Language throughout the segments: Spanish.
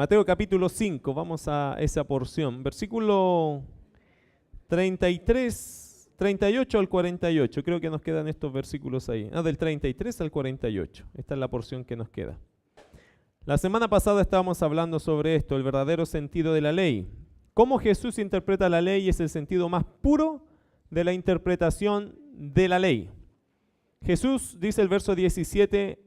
Mateo capítulo 5, vamos a esa porción. Versículo 33, 38 al 48. Creo que nos quedan estos versículos ahí. Del 33 al 48. Esta es la porción que nos queda. La semana pasada estábamos hablando sobre esto, el verdadero sentido de la ley. Cómo Jesús interpreta la ley es el sentido más puro de la interpretación de la ley. Jesús dice el verso 17,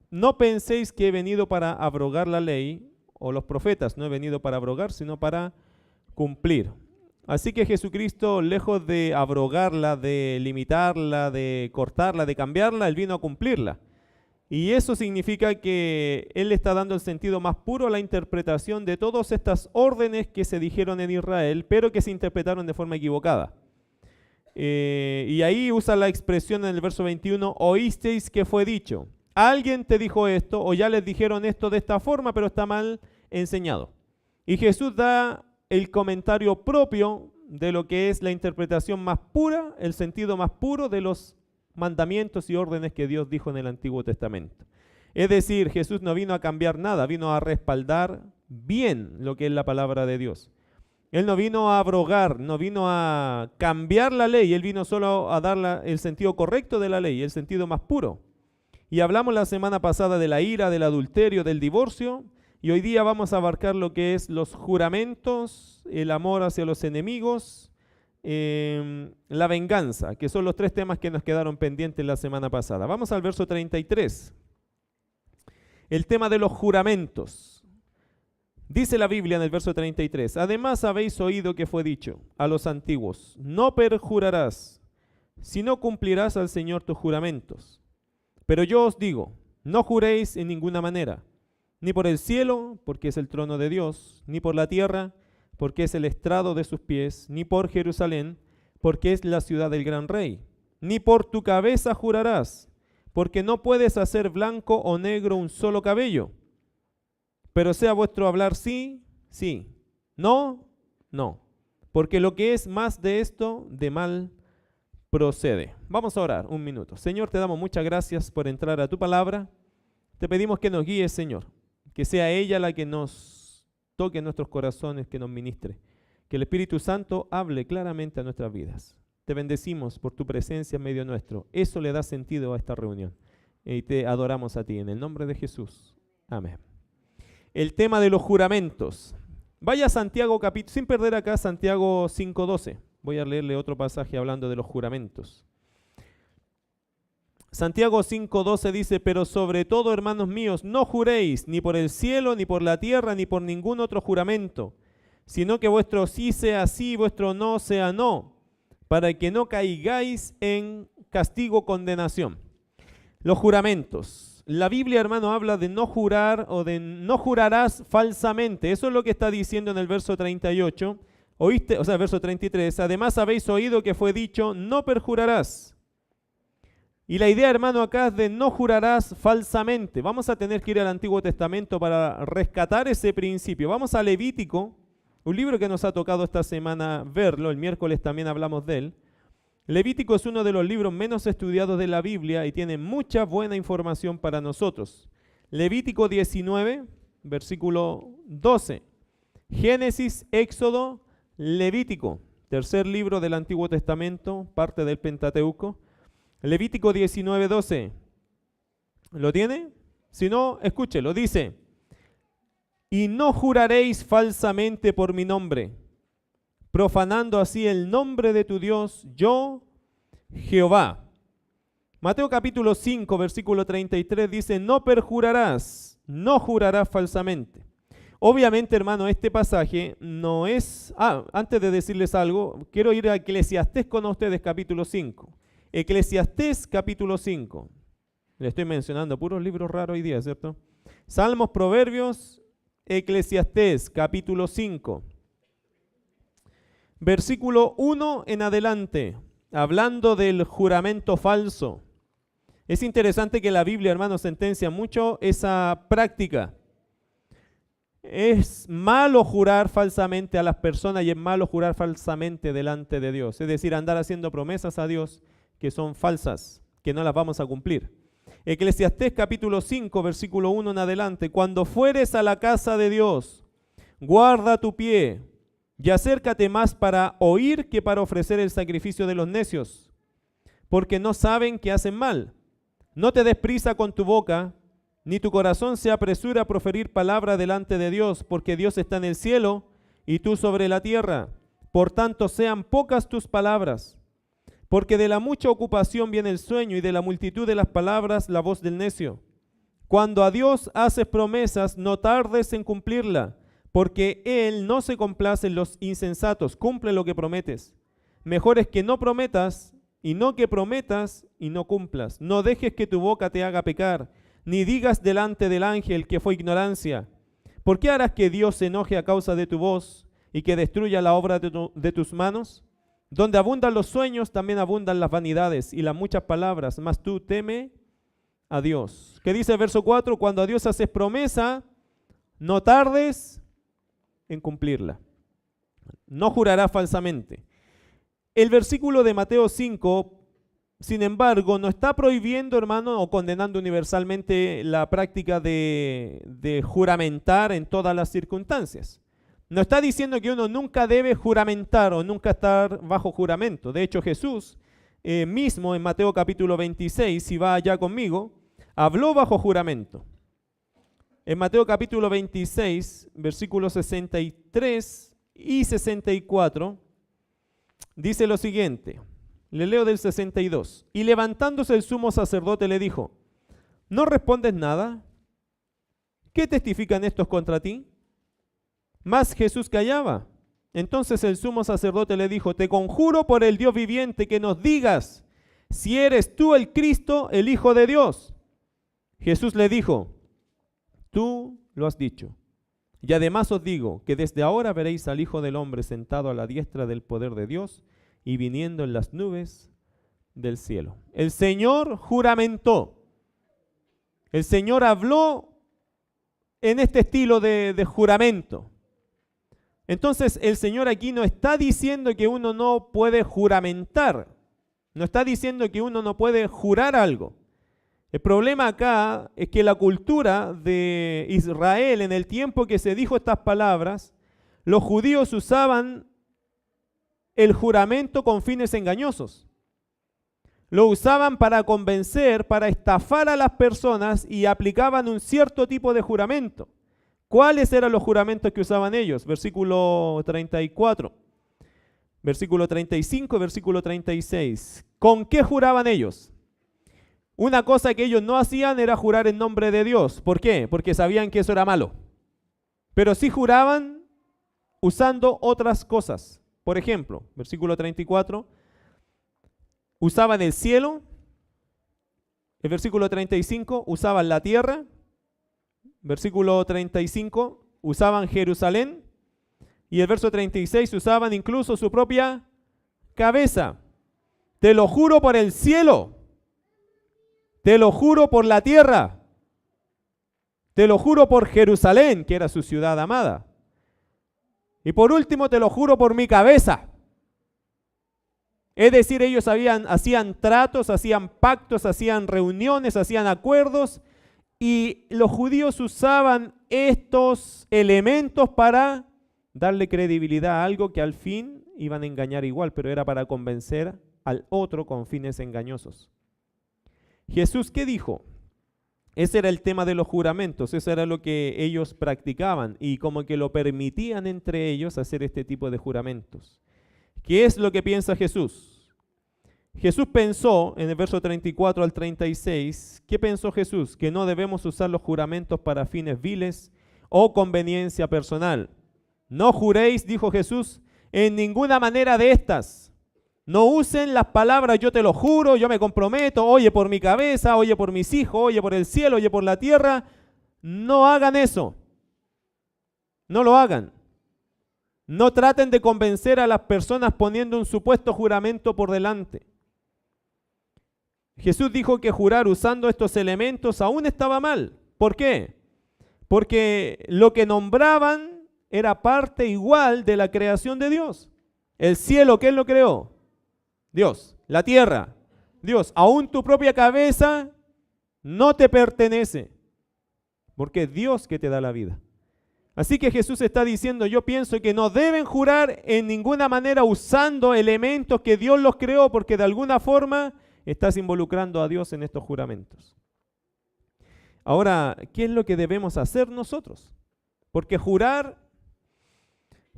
no penséis que he venido para abrogar la ley o los profetas, no he venido para abrogar, sino para cumplir. Así que Jesucristo, lejos de abrogarla, de limitarla, de cortarla, de cambiarla, Él vino a cumplirla. Y eso significa que Él está dando el sentido más puro a la interpretación de todas estas órdenes que se dijeron en Israel, pero que se interpretaron de forma equivocada. Y ahí usa la expresión en el verso 21, oísteis que fue dicho. Alguien te dijo esto, o ya les dijeron esto de esta forma, pero está mal enseñado. Y Jesús da el comentario propio de lo que es la interpretación más pura, el sentido más puro de los mandamientos y órdenes que Dios dijo en el Antiguo Testamento. Es decir, Jesús no vino a cambiar nada, vino a respaldar bien lo que es la palabra de Dios. Él no vino a abrogar, no vino a cambiar la ley, Él vino solo a dar el sentido correcto de la ley, el sentido más puro. Y hablamos la semana pasada de la ira, del adulterio, del divorcio, y hoy día vamos a abarcar lo que es los juramentos, el amor hacia los enemigos, la venganza, que son los tres temas que nos quedaron pendientes la semana pasada. Vamos al verso 33. El tema de los juramentos. Dice la Biblia en el verso 33, además habéis oído que fue dicho a los antiguos, no perjurarás, sino cumplirás al Señor tus juramentos. Pero yo os digo, no juréis en ninguna manera, ni por el cielo, porque es el trono de Dios, ni por la tierra, porque es el estrado de sus pies, ni por Jerusalén, porque es la ciudad del gran rey, ni por tu cabeza jurarás, porque no puedes hacer blanco o negro un solo cabello. Pero sea vuestro hablar sí, sí, no, no, porque lo que es más de esto, de mal procede. Vamos a orar un minuto. Señor, te damos muchas gracias por entrar a tu palabra. Te pedimos que nos guíes, Señor, que sea ella la que nos toque en nuestros corazones, que nos ministre, que el Espíritu Santo hable claramente a nuestras vidas. Te bendecimos por tu presencia en medio nuestro. Eso le da sentido a esta reunión. Y te adoramos a ti en el nombre de Jesús. Amén. El tema de los juramentos. Vaya a Santiago capítulo, sin perder acá Santiago 5:12. Voy a leerle otro pasaje hablando de los juramentos. Santiago 5:12 dice, pero sobre todo, hermanos míos, no juréis ni por el cielo, ni por la tierra, ni por ningún otro juramento, sino que vuestro sí sea sí, vuestro no sea no, para que no caigáis en castigo, condenación. Los juramentos. La Biblia, hermano, habla de no jurar o de no jurarás falsamente. Eso es lo que está diciendo en el verso 38. Oíste, o sea, el verso 33. Además habéis oído que fue dicho, no perjurarás. Y la idea, hermano, acá es de no jurarás falsamente. Vamos a tener que ir al Antiguo Testamento para rescatar ese principio. Vamos a Levítico, un libro que nos ha tocado esta semana verlo. El miércoles también hablamos de él. Levítico es uno de los libros menos estudiados de la Biblia y tiene mucha buena información para nosotros. Levítico 19, versículo 12. Génesis, Éxodo, Levítico, tercer libro del Antiguo Testamento, parte del Pentateuco. Levítico 19, 12. ¿Lo tiene? Si no, escúchelo. Dice, y no juraréis falsamente por mi nombre, profanando así el nombre de tu Dios, yo, Jehová. Mateo capítulo 5, versículo 33 dice, no perjurarás, no jurarás falsamente. Obviamente, hermano, este pasaje no es... antes de decirles algo, quiero ir a Eclesiastés con ustedes, capítulo 5. Eclesiastés, capítulo 5. Le estoy mencionando puros libros raros hoy día, ¿cierto? Salmos, Proverbios, Eclesiastés, capítulo 5. Versículo 1 en adelante, hablando del juramento falso. Es interesante que la Biblia, hermano, sentencia mucho esa práctica. Es malo jurar falsamente a las personas y es malo jurar falsamente delante de Dios. Es decir, andar haciendo promesas a Dios que son falsas, que no las vamos a cumplir. Eclesiastés capítulo 5, versículo 1 en adelante. Cuando fueres a la casa de Dios, guarda tu pie y acércate más para oír que para ofrecer el sacrificio de los necios, porque no saben que hacen mal. No te des prisa con tu boca, ni tu corazón se apresura a proferir palabra delante de Dios, porque Dios está en el cielo y tú sobre la tierra. Por tanto, sean pocas tus palabras, porque de la mucha ocupación viene el sueño y de la multitud de las palabras la voz del necio. Cuando a Dios haces promesas, no tardes en cumplirla, porque Él no se complace en los insensatos. Cumple lo que prometes. Mejor es que no prometas y no que prometas y no cumplas. No dejes que tu boca te haga pecar, ni digas delante del ángel que fue ignorancia. ¿Por qué harás que Dios se enoje a causa de tu voz y que destruya la obra de tus manos? Donde abundan los sueños, también abundan las vanidades y las muchas palabras, mas tú teme a Dios. ¿Qué dice el verso 4? Cuando a Dios haces promesa, no tardes en cumplirla. No jurarás falsamente. El versículo de Mateo 5, sin embargo, no está prohibiendo, hermano, o condenando universalmente la práctica de juramentar en todas las circunstancias. No está diciendo que uno nunca debe juramentar o nunca estar bajo juramento. De hecho, Jesús mismo en Mateo capítulo 26, si va allá conmigo, habló bajo juramento. En Mateo capítulo 26, versículos 63 y 64, dice lo siguiente. Le leo del 62. Y levantándose el sumo sacerdote le dijo: ¿no respondes nada? ¿Qué testifican estos contra ti? Mas Jesús callaba. Entonces el sumo sacerdote le dijo: te conjuro por el Dios viviente que nos digas si eres tú el Cristo, el Hijo de Dios. Jesús le dijo: tú lo has dicho. Y además os digo que desde ahora veréis al Hijo del Hombre sentado a la diestra del poder de Dios y viniendo en las nubes del cielo. El Señor juramentó. El Señor habló en este estilo de juramento. Entonces el Señor aquí no está diciendo que uno no puede juramentar. No está diciendo que uno no puede jurar algo. El problema acá es que la cultura de Israel, en el tiempo que se dijo estas palabras, los judíos usaban el juramento con fines engañosos. Lo usaban para convencer, para estafar a las personas y aplicaban un cierto tipo de juramento. ¿Cuáles eran los juramentos que usaban ellos? Versículo 34, versículo 35, versículo 36. ¿Con qué juraban ellos? Una cosa que ellos no hacían era jurar en nombre de Dios. ¿Por qué? Porque sabían que eso era malo. Pero sí juraban usando otras cosas. Por ejemplo, versículo 34, usaban el cielo. El versículo 35, usaban la tierra. Versículo 35, usaban Jerusalén. Y el verso 36, usaban incluso su propia cabeza. Te lo juro por el cielo. Te lo juro por la tierra. Te lo juro por Jerusalén, que era su ciudad amada. Y por último, te lo juro por mi cabeza. Es decir, ellos hacían tratos, hacían pactos, hacían reuniones, hacían acuerdos. Y los judíos usaban estos elementos para darle credibilidad a algo que al fin iban a engañar igual, pero era para convencer al otro con fines engañosos. Jesús, ¿qué dijo? Ese era el tema de los juramentos, eso era lo que ellos practicaban y como que lo permitían entre ellos hacer este tipo de juramentos. ¿Qué es lo que piensa Jesús? Jesús pensó, en el verso 34 al 36, ¿qué pensó Jesús? Que no debemos usar los juramentos para fines viles o conveniencia personal. No juréis, dijo Jesús, en ninguna manera de estas. No usen las palabras yo te lo juro, yo me comprometo, oye por mi cabeza, oye por mis hijos, oye por el cielo, oye por la tierra. No hagan eso. No lo hagan. No traten de convencer a las personas poniendo un supuesto juramento por delante. Jesús dijo que jurar usando estos elementos aún estaba mal. ¿Por qué? Porque lo que nombraban era parte igual de la creación de Dios. El cielo, ¿quién lo creó? Dios. La tierra, Dios. Aún tu propia cabeza no te pertenece, porque es Dios que te da la vida. Así que Jesús está diciendo, yo pienso que no deben jurar en ninguna manera usando elementos que Dios los creó, porque de alguna forma estás involucrando a Dios en estos juramentos. Ahora, ¿qué es lo que debemos hacer nosotros? Porque jurar,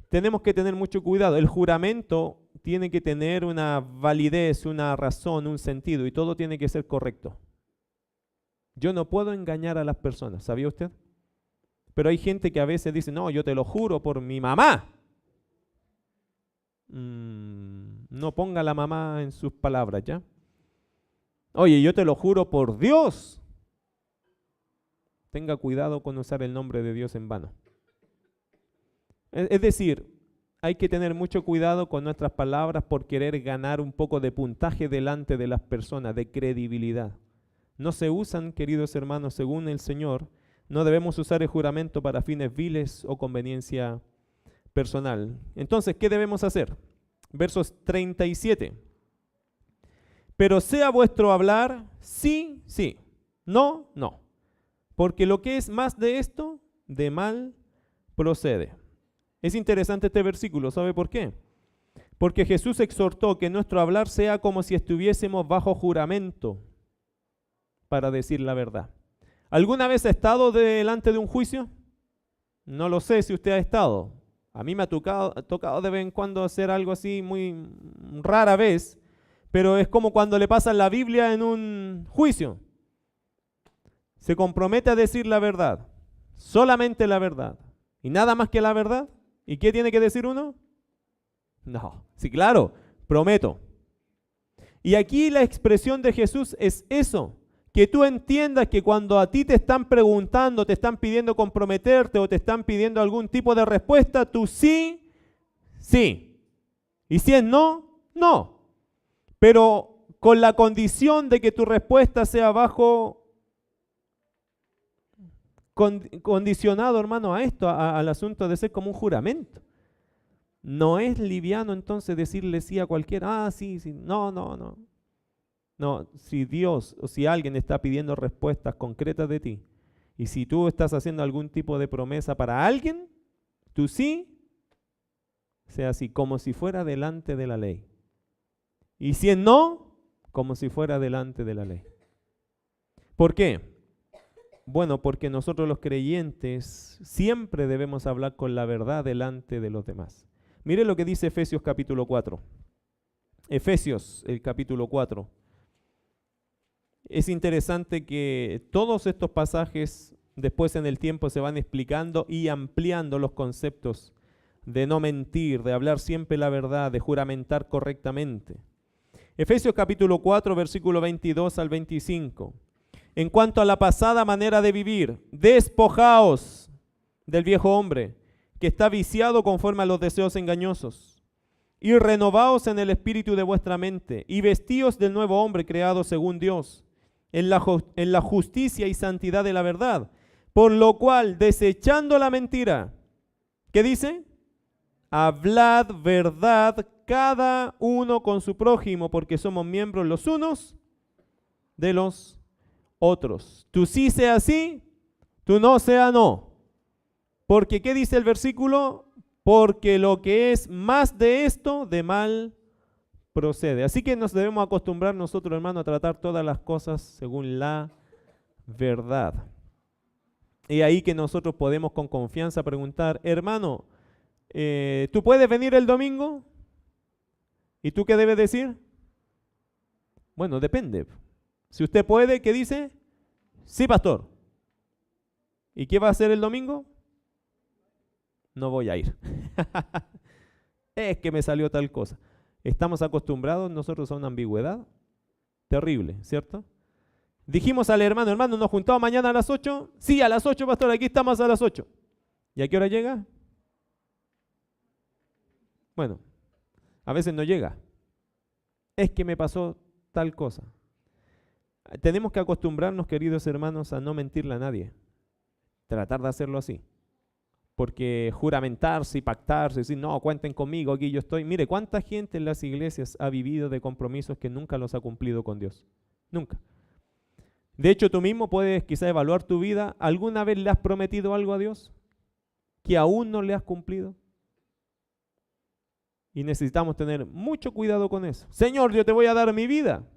tenemos que tener mucho cuidado. El juramento tiene que tener una validez, una razón, un sentido, y todo tiene que ser correcto. Yo no puedo engañar a las personas, ¿sabía usted? Pero hay gente que a veces dice, no, yo te lo juro por mi mamá. No ponga la mamá en sus palabras, ¿ya? Oye, yo te lo juro por Dios. Tenga cuidado con usar el nombre de Dios en vano. Es decir, hay que tener mucho cuidado con nuestras palabras por querer ganar un poco de puntaje delante de las personas, de credibilidad. No se usan, queridos hermanos, según el Señor. No debemos usar el juramento para fines viles o conveniencia personal. Entonces, ¿qué debemos hacer? Versos 37. Pero sea vuestro hablar sí, sí, no, no. Porque lo que es más de esto, de mal procede. Es interesante este versículo, ¿sabe por qué? Porque Jesús exhortó que nuestro hablar sea como si estuviésemos bajo juramento para decir la verdad. ¿Alguna vez ha estado delante de un juicio? No lo sé si usted ha estado. A mí me ha tocado de vez en cuando hacer algo así, muy rara vez, pero es como cuando le pasan la Biblia en un juicio. Se compromete a decir la verdad, solamente la verdad, y nada más que la verdad. ¿Y qué tiene que decir uno? No, sí, claro, prometo. Y aquí la expresión de Jesús es eso. Que tú entiendas que cuando a ti te están preguntando, te están pidiendo comprometerte o te están pidiendo algún tipo de respuesta, tú sí, sí. Y si es no, no. Pero con la condición de que tu respuesta sea condicionado, hermano, a esto, al asunto de ser como un juramento. No es liviano entonces decirle sí a cualquiera. Sí, sí, no, no, no. No, si Dios o si alguien está pidiendo respuestas concretas de ti, y si tú estás haciendo algún tipo de promesa para alguien, tú sí, sea así, como si fuera delante de la ley. Y si es no, como si fuera delante de la ley. ¿Por qué? Bueno, porque nosotros los creyentes siempre debemos hablar con la verdad delante de los demás. Mire lo que dice Efesios capítulo 4. Efesios, el capítulo 4. Es interesante que todos estos pasajes después en el tiempo se van explicando y ampliando los conceptos de no mentir, de hablar siempre la verdad, de juramentar correctamente. Efesios capítulo 4, versículo 22 al 25. En cuanto a la pasada manera de vivir, despojaos del viejo hombre, que está viciado conforme a los deseos engañosos, y renovaos en el espíritu de vuestra mente, y vestíos del nuevo hombre creado según Dios, en la justicia y santidad de la verdad, por lo cual, desechando la mentira, ¿qué dice? Hablad verdad cada uno con su prójimo, porque somos miembros los unos de los otros. Tú sí sea sí, tú no sea no. Porque, ¿qué dice el versículo? Porque lo que es más de esto, de mal procede. Así que nos debemos acostumbrar nosotros, hermano, a tratar todas las cosas según la verdad. Y ahí que nosotros podemos con confianza preguntar, hermano, ¿tú puedes venir el domingo? ¿Y tú qué debes decir? Bueno, depende. Si usted puede, ¿qué dice? Sí, pastor. ¿Y qué va a hacer el domingo? No voy a ir. Es que me salió tal cosa. Estamos acostumbrados nosotros a una ambigüedad terrible, ¿cierto? Dijimos al hermano, ¿nos juntamos mañana a las 8? Sí, a las 8, pastor, aquí estamos a las 8. ¿Y a qué hora llega? Bueno, a veces no llega. Es que me pasó tal cosa. Tenemos que acostumbrarnos, queridos hermanos, a no mentirle a nadie. Tratar de hacerlo así. Porque juramentarse y pactarse, decir, no, cuenten conmigo, aquí yo estoy. Mire, ¿cuánta gente en las iglesias ha vivido de compromisos que nunca los ha cumplido con Dios? Nunca. De hecho, tú mismo puedes quizá evaluar tu vida. ¿Alguna vez le has prometido algo a Dios que aún no le has cumplido? Y necesitamos tener mucho cuidado con eso. Señor, yo te voy a dar mi vida.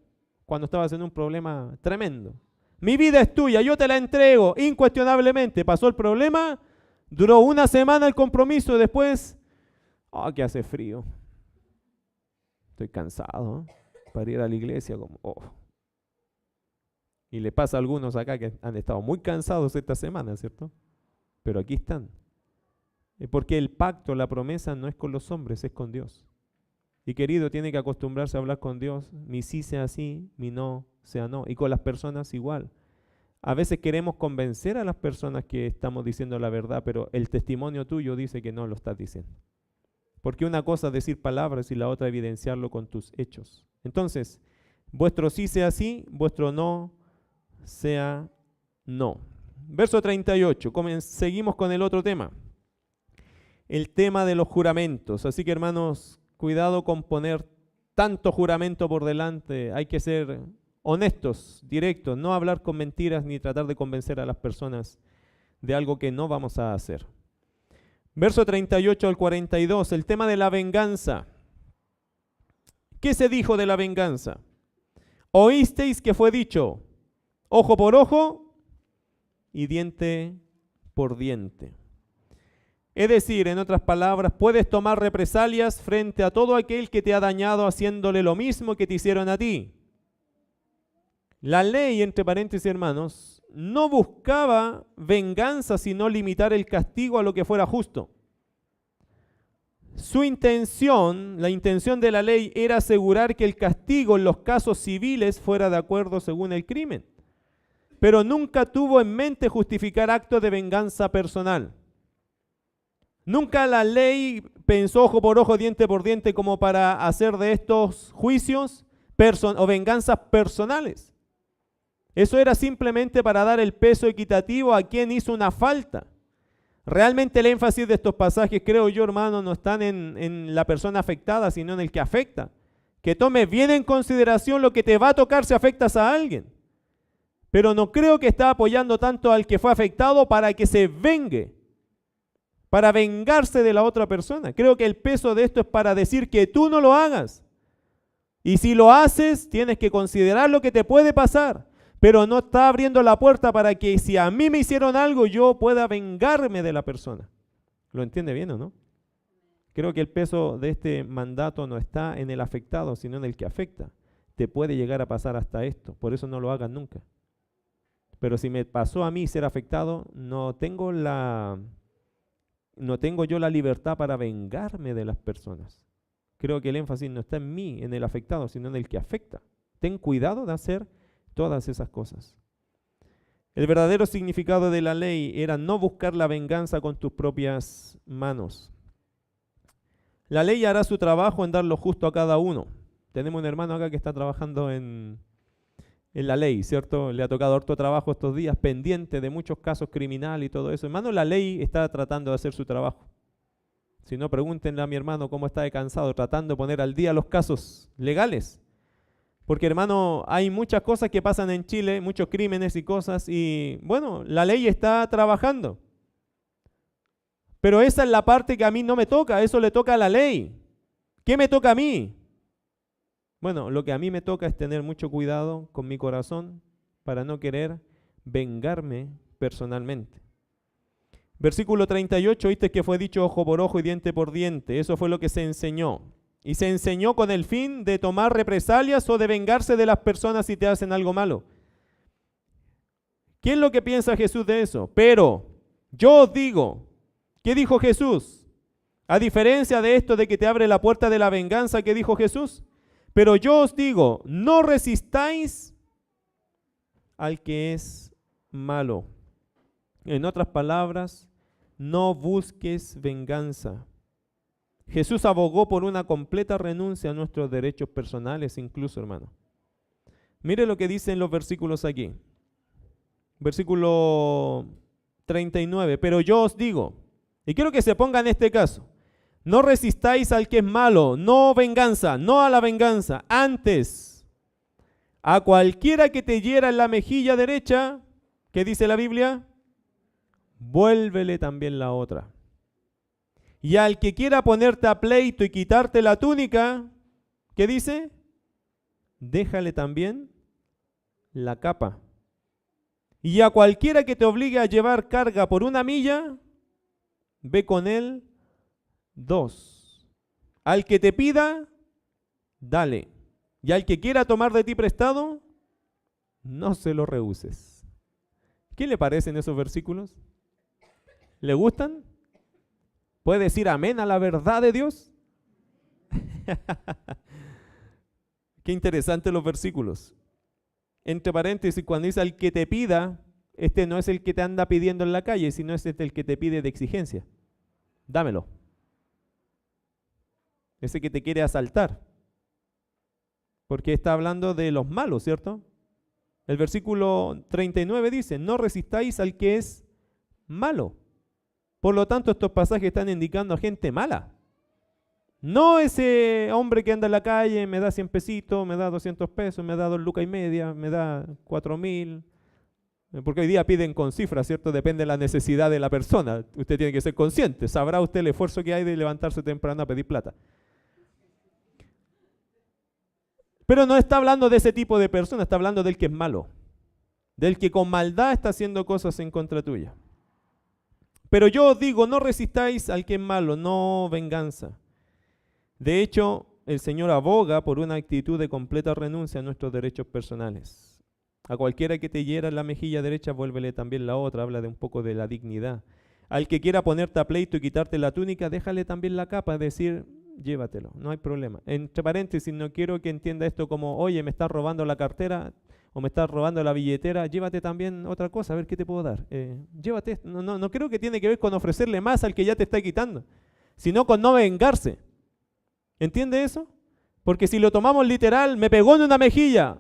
Cuando estabas en un problema tremendo. Mi vida es tuya, yo te la entrego incuestionablemente. Pasó el problema, duró una semana el compromiso, después, que hace frío. Estoy cansado, para ir a la iglesia. Y le pasa a algunos acá que han estado muy cansados esta semana, ¿cierto? Pero aquí están. Porque el pacto, la promesa no es con los hombres, es con Dios. Y querido, tiene que acostumbrarse a hablar con Dios. Mi sí sea sí, mi no sea no. Y con las personas igual. A veces queremos convencer a las personas que estamos diciendo la verdad, pero el testimonio tuyo dice que no lo estás diciendo. Porque una cosa es decir palabras y la otra evidenciarlo con tus hechos. Entonces, vuestro sí sea sí, vuestro no sea no. Verso 38, seguimos con el otro tema. El tema de los juramentos. Así que, hermanos, cuidado con poner tanto juramento por delante. Hay que ser honestos, directos, no hablar con mentiras ni tratar de convencer a las personas de algo que no vamos a hacer. Verso 38 al 42, el tema de la venganza. ¿Qué se dijo de la venganza? Oísteis que fue dicho, ojo por ojo y diente por diente. Es decir, en otras palabras, puedes tomar represalias frente a todo aquel que te ha dañado haciéndole lo mismo que te hicieron a ti. La ley, entre paréntesis, hermanos, no buscaba venganza, sino limitar el castigo a lo que fuera justo. Su intención, la intención de la ley, era asegurar que el castigo en los casos civiles fuera de acuerdo según el crimen. Pero nunca tuvo en mente justificar actos de venganza personal. Nunca la ley pensó ojo por ojo, diente por diente, como para hacer de estos juicios o venganzas personales. Eso era simplemente para dar el peso equitativo a quien hizo una falta. Realmente el énfasis de estos pasajes, creo yo, hermano, no están en la persona afectada, sino en el que afecta. Que tome bien en consideración lo que te va a tocar si afectas a alguien. Pero no creo que está apoyando tanto al que fue afectado para que se vengue, para vengarse de la otra persona. Creo que el peso de esto es para decir que tú no lo hagas. Y si lo haces, tienes que considerar lo que te puede pasar. Pero no está abriendo la puerta para que si a mí me hicieron algo, yo pueda vengarme de la persona. ¿Lo entiende bien o no? Creo que el peso de este mandato no está en el afectado, sino en el que afecta. Te puede llegar a pasar hasta esto. Por eso no lo hagan nunca. Pero si me pasó a mí ser afectado, no tengo yo la libertad para vengarme de las personas. Creo que el énfasis no está en mí, en el afectado, sino en el que afecta. Ten cuidado de hacer todas esas cosas. El verdadero significado de la ley era no buscar la venganza con tus propias manos. La ley hará su trabajo en dar lo justo a cada uno. Tenemos un hermano acá que está trabajando en la ley, ¿cierto? Le ha tocado harto trabajo estos días, pendiente de muchos casos criminales y todo eso. Hermano, la ley está tratando de hacer su trabajo. Si no, pregúntenle a mi hermano cómo está de cansado, tratando de poner al día los casos legales. Porque, hermano, hay muchas cosas que pasan en Chile, muchos crímenes y cosas, y bueno, la ley está trabajando. Pero esa es la parte que a mí no me toca, eso le toca a la ley. ¿Qué me toca a mí? Bueno, lo que a mí me toca es tener mucho cuidado con mi corazón para no querer vengarme personalmente. Versículo 38, ¿viste que fue dicho ojo por ojo y diente por diente? Eso fue lo que se enseñó. Y se enseñó con el fin de tomar represalias o de vengarse de las personas si te hacen algo malo. ¿Qué es lo que piensa Jesús de eso? Pero yo os digo, ¿qué dijo Jesús? A diferencia de esto de que te abre la puerta de la venganza, ¿qué dijo Jesús? Pero yo os digo, no resistáis al que es malo. En otras palabras, no busques venganza. Jesús abogó por una completa renuncia a nuestros derechos personales, incluso, hermano. Mire lo que dicen los versículos aquí. Versículo 39. Pero yo os digo, y quiero que se ponga en este caso, no resistáis al que es malo, no venganza, no a la venganza. Antes, A cualquiera que te hiera en la mejilla derecha, ¿qué dice la Biblia? Vuélvele también la otra. Y al que quiera ponerte a pleito y quitarte la túnica, ¿qué dice? Déjale también la capa. Y a cualquiera que te obligue a llevar carga por 1 milla, ve con él 2. Al que te pida, dale. Y al que quiera tomar de ti prestado, no se lo rehuses. ¿Qué le parecen esos versículos? ¿Le gustan? ¿Puede decir amén a la verdad de Dios? Qué interesantes los versículos. Entre paréntesis, cuando dice al que te pida, este no es el que te anda pidiendo en la calle, sino es el que te pide de exigencia. Dámelo. Ese que te quiere asaltar. Porque está hablando de los malos, ¿cierto? El versículo 39 dice, no resistáis al que es malo. Por lo tanto, estos pasajes están indicando a gente mala. No ese hombre que anda en la calle, me da 100 pesitos, me da 200 pesos, me da 2 lucas y media, me da 4.000. Porque hoy día piden con cifras, ¿cierto? Depende de la necesidad de la persona. Usted tiene que ser consciente. Sabrá usted el esfuerzo que hay de levantarse temprano a pedir plata. Pero no está hablando de ese tipo de persona, está hablando del que es malo. Del que con maldad está haciendo cosas en contra tuya. Pero yo os digo, no resistáis al que es malo, no venganza. De hecho, el Señor aboga por una actitud de completa renuncia a nuestros derechos personales. A cualquiera que te hiera en la mejilla derecha, vuélvele también la otra. Habla de un poco de la dignidad. Al que quiera ponerte a pleito y quitarte la túnica, déjale también la capa, es decir, llévatelo, no hay problema. Entre paréntesis, no quiero que entienda esto como, oye, me estás robando la cartera o me estás robando la billetera, llévate también otra cosa, a ver qué te puedo dar. Llévate esto. No creo que tiene que ver con ofrecerle más al que ya te está quitando, sino con no vengarse. ¿Entiende eso? Porque si lo tomamos literal, me pegó en una mejilla,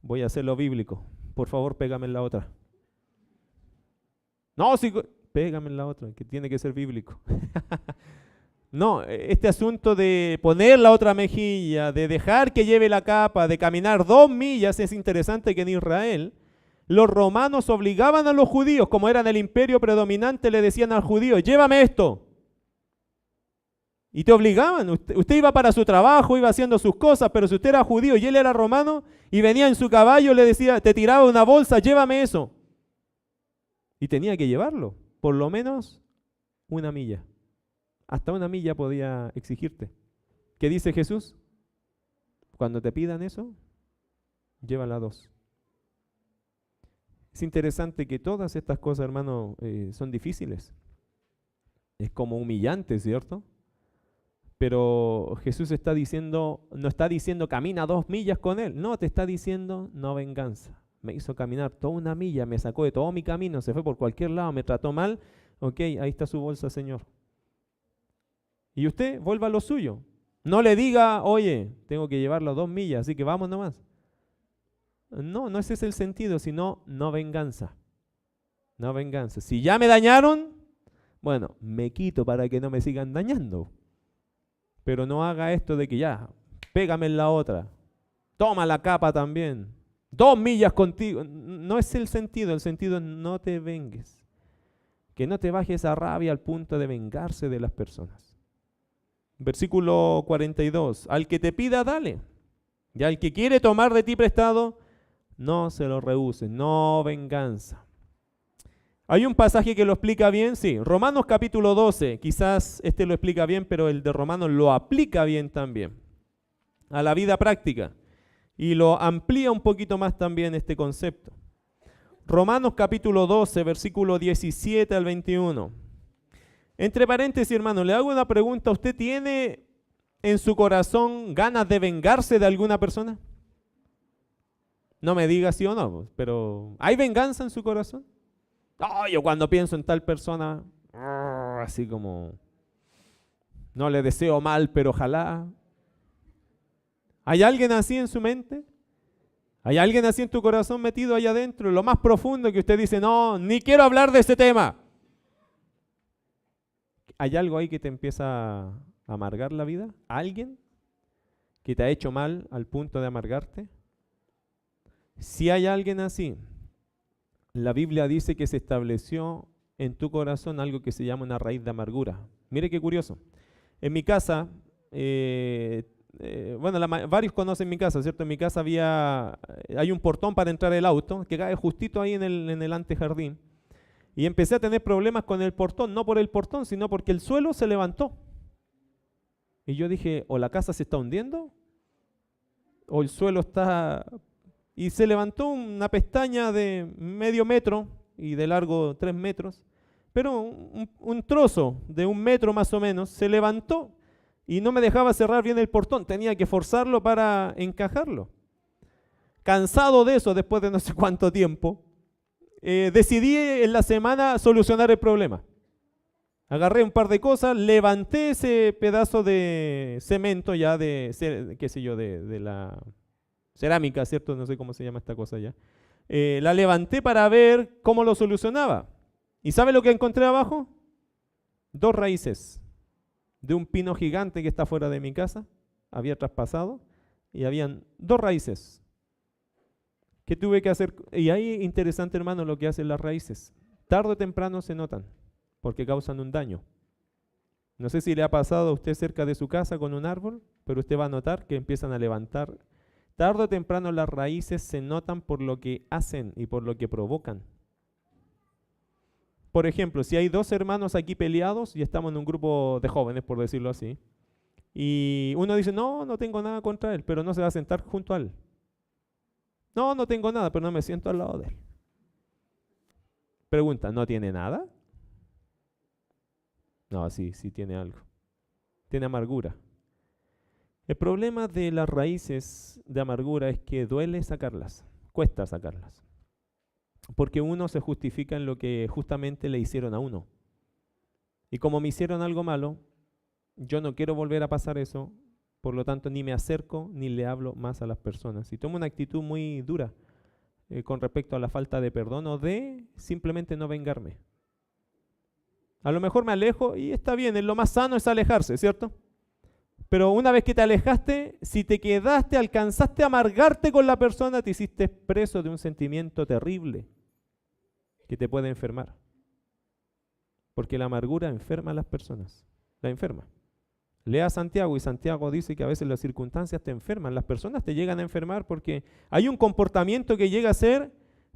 voy a hacerlo bíblico. Por favor, pégame en la otra. No, sí, pégame en la otra, que tiene que ser bíblico. No, este asunto de poner la otra mejilla, de dejar que lleve la capa, de caminar 2 millas, es interesante que en Israel los romanos obligaban a los judíos, como eran el imperio predominante, le decían al judío, llévame esto. Y te obligaban, usted iba para su trabajo, iba haciendo sus cosas, pero si usted era judío y él era romano y venía en su caballo, le decía, te tiraba una bolsa, llévame eso. Y tenía que llevarlo, por lo menos 1 milla. Hasta 1 milla podía exigirte. ¿Qué dice Jesús? Cuando te pidan eso, llévala 2. Es interesante que todas estas cosas, hermano, son difíciles. Es como humillante, ¿cierto? Pero Jesús está diciendo, no está diciendo camina 2 millas con él. No, te está diciendo no venganza. Me hizo caminar toda 1 milla, me sacó de todo mi camino, se fue por cualquier lado, me trató mal. Ok, ahí está su bolsa, Señor. Y usted vuelva a lo suyo. No le diga, oye, tengo que llevarlo 2 millas, así que vamos nomás. No ese es el sentido, sino no venganza. No venganza. Si ya me dañaron, bueno, me quito para que no me sigan dañando. Pero no haga esto de que ya, pégame en la otra. Toma la capa también. 2 millas contigo. No es el sentido es no te vengues. Que no te baje esa rabia al punto de vengarse de las personas. Versículo 42, al que te pida, dale. Y al que quiere tomar de ti prestado, no se lo rehuses, no venganza. ¿Hay un pasaje que lo explica bien? Sí, Romanos capítulo 12, quizás este lo explica bien, pero el de Romanos lo aplica bien también a la vida práctica y lo amplía un poquito más también este concepto. Romanos capítulo 12, versículo 17 al 21. Entre paréntesis, hermano, le hago una pregunta. ¿Usted tiene en su corazón ganas de vengarse de alguna persona? No me diga sí o no, pero ¿hay venganza en su corazón? No, yo cuando pienso en tal persona, así como, no le deseo mal, pero ojalá. ¿Hay alguien así en su mente? ¿Hay alguien así en tu corazón metido allá adentro? En lo más profundo que usted dice, no, ni quiero hablar de ese tema. ¿Hay algo ahí que te empieza a amargar la vida? ¿Alguien que te ha hecho mal al punto de amargarte? Si hay alguien así, la Biblia dice que se estableció en tu corazón algo que se llama una raíz de amargura. Mire qué curioso. En mi casa, varios conocen mi casa, ¿cierto? En mi casa hay un portón para entrar el auto que cae justito ahí en el antejardín. Y empecé a tener problemas con el portón, no por el portón, sino porque el suelo se levantó. Y yo dije, o la casa se está hundiendo, o el suelo está... Y se levantó una pestaña de medio metro y de largo 3 metros, pero un trozo de 1 metro más o menos se levantó y no me dejaba cerrar bien el portón, tenía que forzarlo para encajarlo. Cansado de eso, después de no sé cuánto tiempo, decidí en la semana solucionar el problema. Agarré un par de cosas, levanté ese pedazo de cemento ya de la cerámica, ¿cierto? No sé cómo se llama esta cosa ya. La levanté para ver cómo lo solucionaba. ¿Y sabe lo que encontré abajo? 2 raíces de un pino gigante que está fuera de mi casa. Había traspasado y habían 2 raíces. ¿Qué tuve que hacer? Y ahí interesante, hermano, lo que hacen las raíces. Tarde o temprano se notan porque causan un daño. No sé si le ha pasado a usted cerca de su casa con un árbol, pero usted va a notar que empiezan a levantar. Tarde o temprano las raíces se notan por lo que hacen y por lo que provocan. Por ejemplo, si hay 2 hermanos aquí peleados y estamos en un grupo de jóvenes, por decirlo así, y uno dice, no tengo nada contra él, pero no se va a sentar junto a él. No tengo nada, pero no me siento al lado de él. Pregunta, ¿no tiene nada? No, sí tiene algo. Tiene amargura. El problema de las raíces de amargura es que duele sacarlas, cuesta sacarlas. Porque uno se justifica en lo que justamente le hicieron a uno. Y como me hicieron algo malo, yo no quiero volver a pasar eso, por lo tanto ni me acerco ni le hablo más a las personas. Y tomo una actitud muy dura con respecto a la falta de perdón o de simplemente no vengarme. A lo mejor me alejo y está bien, lo más sano es alejarse, ¿cierto? Pero una vez que te alejaste, si te quedaste, alcanzaste a amargarte con la persona, te hiciste preso de un sentimiento terrible que te puede enfermar. Porque la amargura enferma a las personas, la enferma. Lea Santiago y Santiago dice que a veces las circunstancias te enferman, las personas te llegan a enfermar porque hay un comportamiento que llega a ser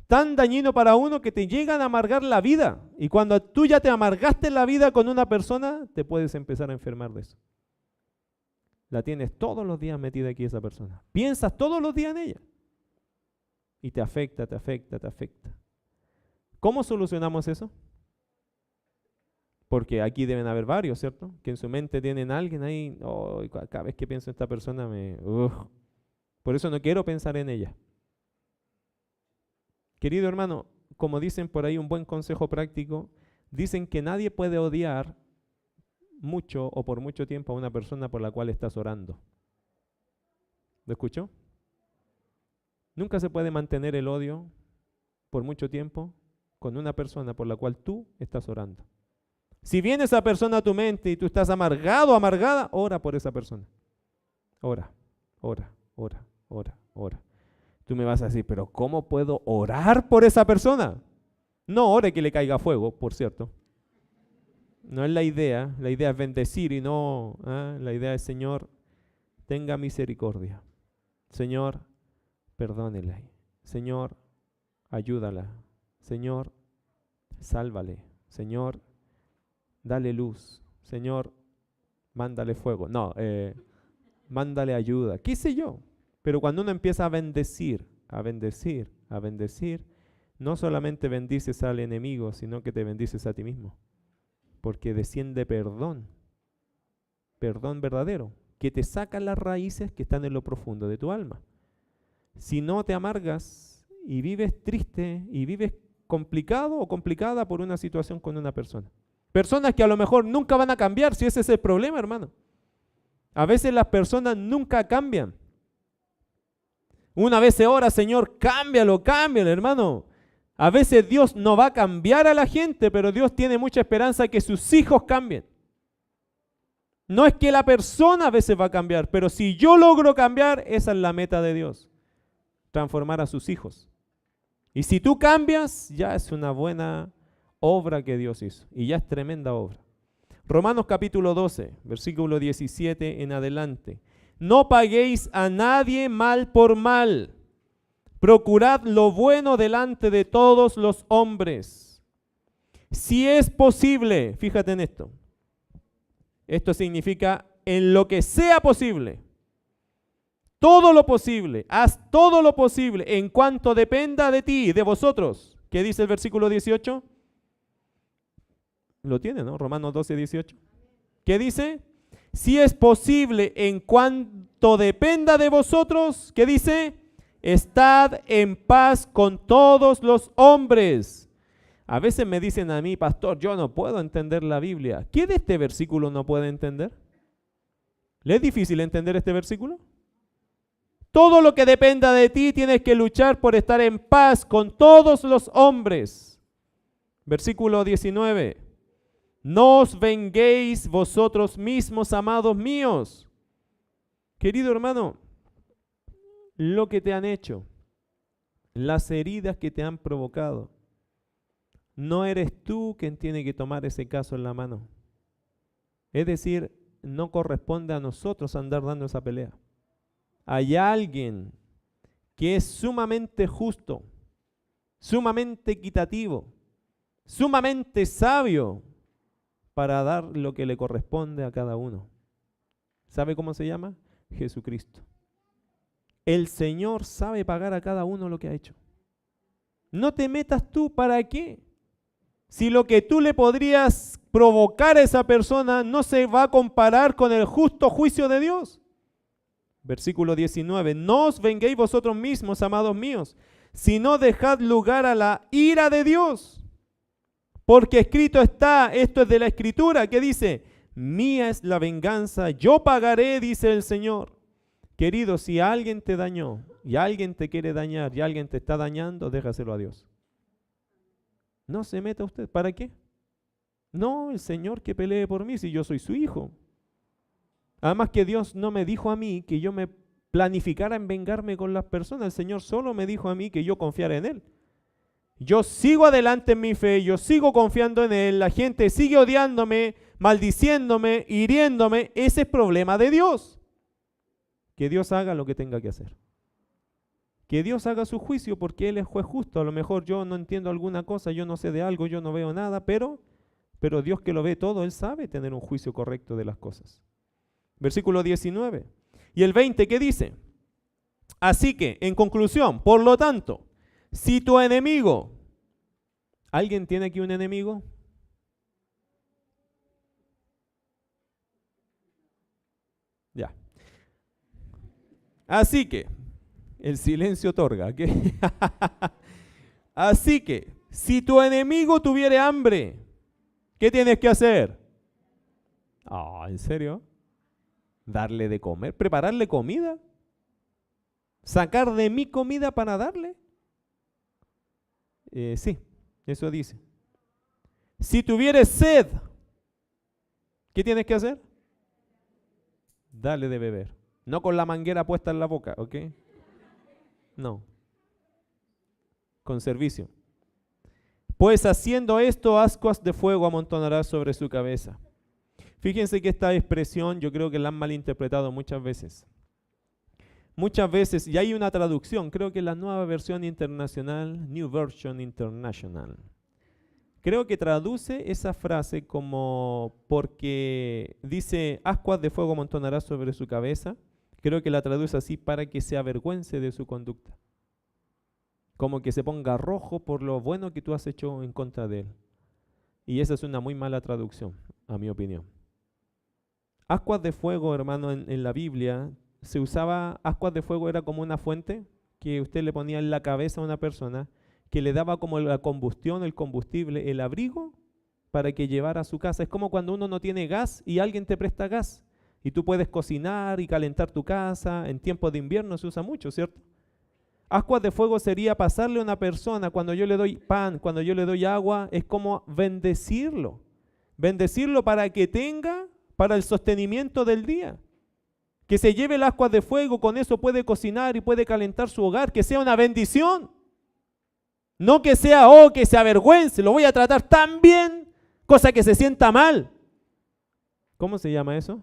tan dañino para uno que te llegan a amargar la vida. Y cuando tú ya te amargaste la vida con una persona, te puedes empezar a enfermar de eso. La tienes todos los días metida aquí esa persona. Piensas todos los días en ella. Y te afecta, te afecta, te afecta. ¿Cómo solucionamos eso? Porque aquí deben haber varios, ¿cierto? Que en su mente tienen a alguien ahí. Oh, cada vez que pienso en esta persona por eso no quiero pensar en ella. Querido hermano, como dicen por ahí un buen consejo práctico, dicen que nadie puede odiar mucho o por mucho tiempo a una persona por la cual estás orando. ¿Lo escuchó? Nunca se puede mantener el odio por mucho tiempo con una persona por la cual tú estás orando. Si viene esa persona a tu mente y tú estás amargado o amargada, ora por esa persona. Ora. Tú me vas a decir, pero ¿cómo puedo orar por esa persona? No ore que le caiga fuego, por cierto. No es la idea es bendecir y no, la idea es, Señor, tenga misericordia. Señor, perdónela. Señor, ayúdala. Señor, sálvale. Señor, dale luz. Señor, mándale fuego. No, mándale ayuda. ¿Qué sé yo? Pero cuando uno empieza a bendecir, no solamente bendices al enemigo, sino que te bendices a ti mismo. Porque desciende perdón verdadero, que te saca las raíces que están en lo profundo de tu alma. Si no te amargas y vives triste y vives complicado o complicada por una situación con una persona. Personas que a lo mejor nunca van a cambiar, si ese es el problema, hermano. A veces las personas nunca cambian. Una vez se ora, Señor, cámbialo, hermano. A veces Dios no va a cambiar a la gente, pero Dios tiene mucha esperanza que sus hijos cambien. No es que la persona a veces va a cambiar, pero si yo logro cambiar, esa es la meta de Dios. transformar a sus hijos. Y si tú cambias, ya es una buena obra que Dios hizo. Y ya es tremenda obra. Romanos capítulo 12, versículo 17 en adelante. No paguéis a nadie mal por mal. Procurad lo bueno delante de todos los hombres. Si es posible, fíjate en esto. Esto significa en lo que sea posible. Todo lo posible, haz todo lo posible en cuanto dependa de ti, de vosotros. ¿Qué dice el versículo 18? Lo tiene, ¿no? Romanos 12, 18. ¿Qué dice? Si es posible en cuanto dependa de vosotros, ¿qué dice? Estad en paz con todos los hombres. A veces me dicen a mí, pastor, yo no puedo entender la Biblia. ¿Qué de este versículo no puede entender? ¿Le es difícil entender este versículo? Todo lo que dependa de ti tienes que luchar por estar en paz con todos los hombres. Versículo 19. No os venguéis vosotros mismos, amados míos. Querido hermano, lo que te han hecho, las heridas que te han provocado, no eres tú quien tiene que tomar ese caso en la mano. Es decir, no corresponde a nosotros andar dando esa pelea. Hay alguien que es sumamente justo, sumamente equitativo, sumamente sabio para dar lo que le corresponde a cada uno. ¿Sabe cómo se llama? Jesucristo. El Señor sabe pagar a cada uno lo que ha hecho. No te metas tú, ¿para qué? Si lo que tú le podrías provocar a esa persona no se va a comparar con el justo juicio de Dios. Versículo 19. No os venguéis vosotros mismos, amados míos, sino dejad lugar a la ira de Dios. Porque escrito está, esto es de la Escritura, que dice, mía es la venganza, yo pagaré, dice el Señor. Querido, si alguien te dañó y alguien te quiere dañar y alguien te está dañando, déjaselo a Dios. No se meta usted, ¿para qué? No, el Señor que pelee por mí si yo soy su hijo. Además que Dios no me dijo a mí que yo me planificara en vengarme con las personas. El Señor solo me dijo a mí que yo confiara en Él. Yo sigo adelante en mi fe, yo sigo confiando en Él, la gente sigue odiándome, maldiciéndome, hiriéndome. Ese es problema de Dios. Que Dios haga lo que tenga que hacer. Que Dios haga su juicio porque Él es juez justo. A lo mejor yo no entiendo alguna cosa, yo no sé de algo, yo no veo nada, pero Dios que lo ve todo, Él sabe tener un juicio correcto de las cosas. Versículo 19. Y el 20, ¿qué dice? Así que, en conclusión, por lo tanto, si tu enemigo, ¿alguien tiene aquí un enemigo? Ya. Así que, el silencio otorga, ¿qué? Así que, si tu enemigo tuviere hambre, ¿qué tienes que hacer? ¿En serio? ¿Darle de comer? ¿Prepararle comida? ¿Sacar de mi comida para darle? Sí, eso dice. Si tuvieres sed, ¿qué tienes que hacer? Dale de beber. No con la manguera puesta en la boca, ¿ok? No. Con servicio. Pues haciendo esto, ascuas de fuego amontonarás sobre su cabeza. Fíjense que esta expresión yo creo que la han malinterpretado muchas veces. Muchas veces, y hay una traducción, creo que la nueva versión internacional, New Version International, creo que traduce esa frase como porque dice, ascuas de fuego amontonarás sobre su cabeza, creo que la traduce así para que se avergüence de su conducta. Como que se ponga rojo por lo bueno que tú has hecho en contra de él. Y esa es una muy mala traducción, a mi opinión. Ascuas de fuego, hermano, en la Biblia se usaba, ascuas de fuego era como una fuente que usted le ponía en la cabeza a una persona que le daba como la combustión, el combustible, el abrigo para que llevara a su casa. Es como cuando uno no tiene gas y alguien te presta gas y tú puedes cocinar y calentar tu casa. En tiempos de invierno se usa mucho, ¿cierto? Ascuas de fuego sería pasarle a una persona, cuando yo le doy pan, cuando yo le doy agua, es como bendecirlo. Bendecirlo para que tenga para el sostenimiento del día. Que se lleve las ascuas de fuego, con eso puede cocinar y puede calentar su hogar, que sea una bendición. No que sea, que se avergüence, lo voy a tratar tan bien, cosa que se sienta mal. ¿Cómo se llama eso?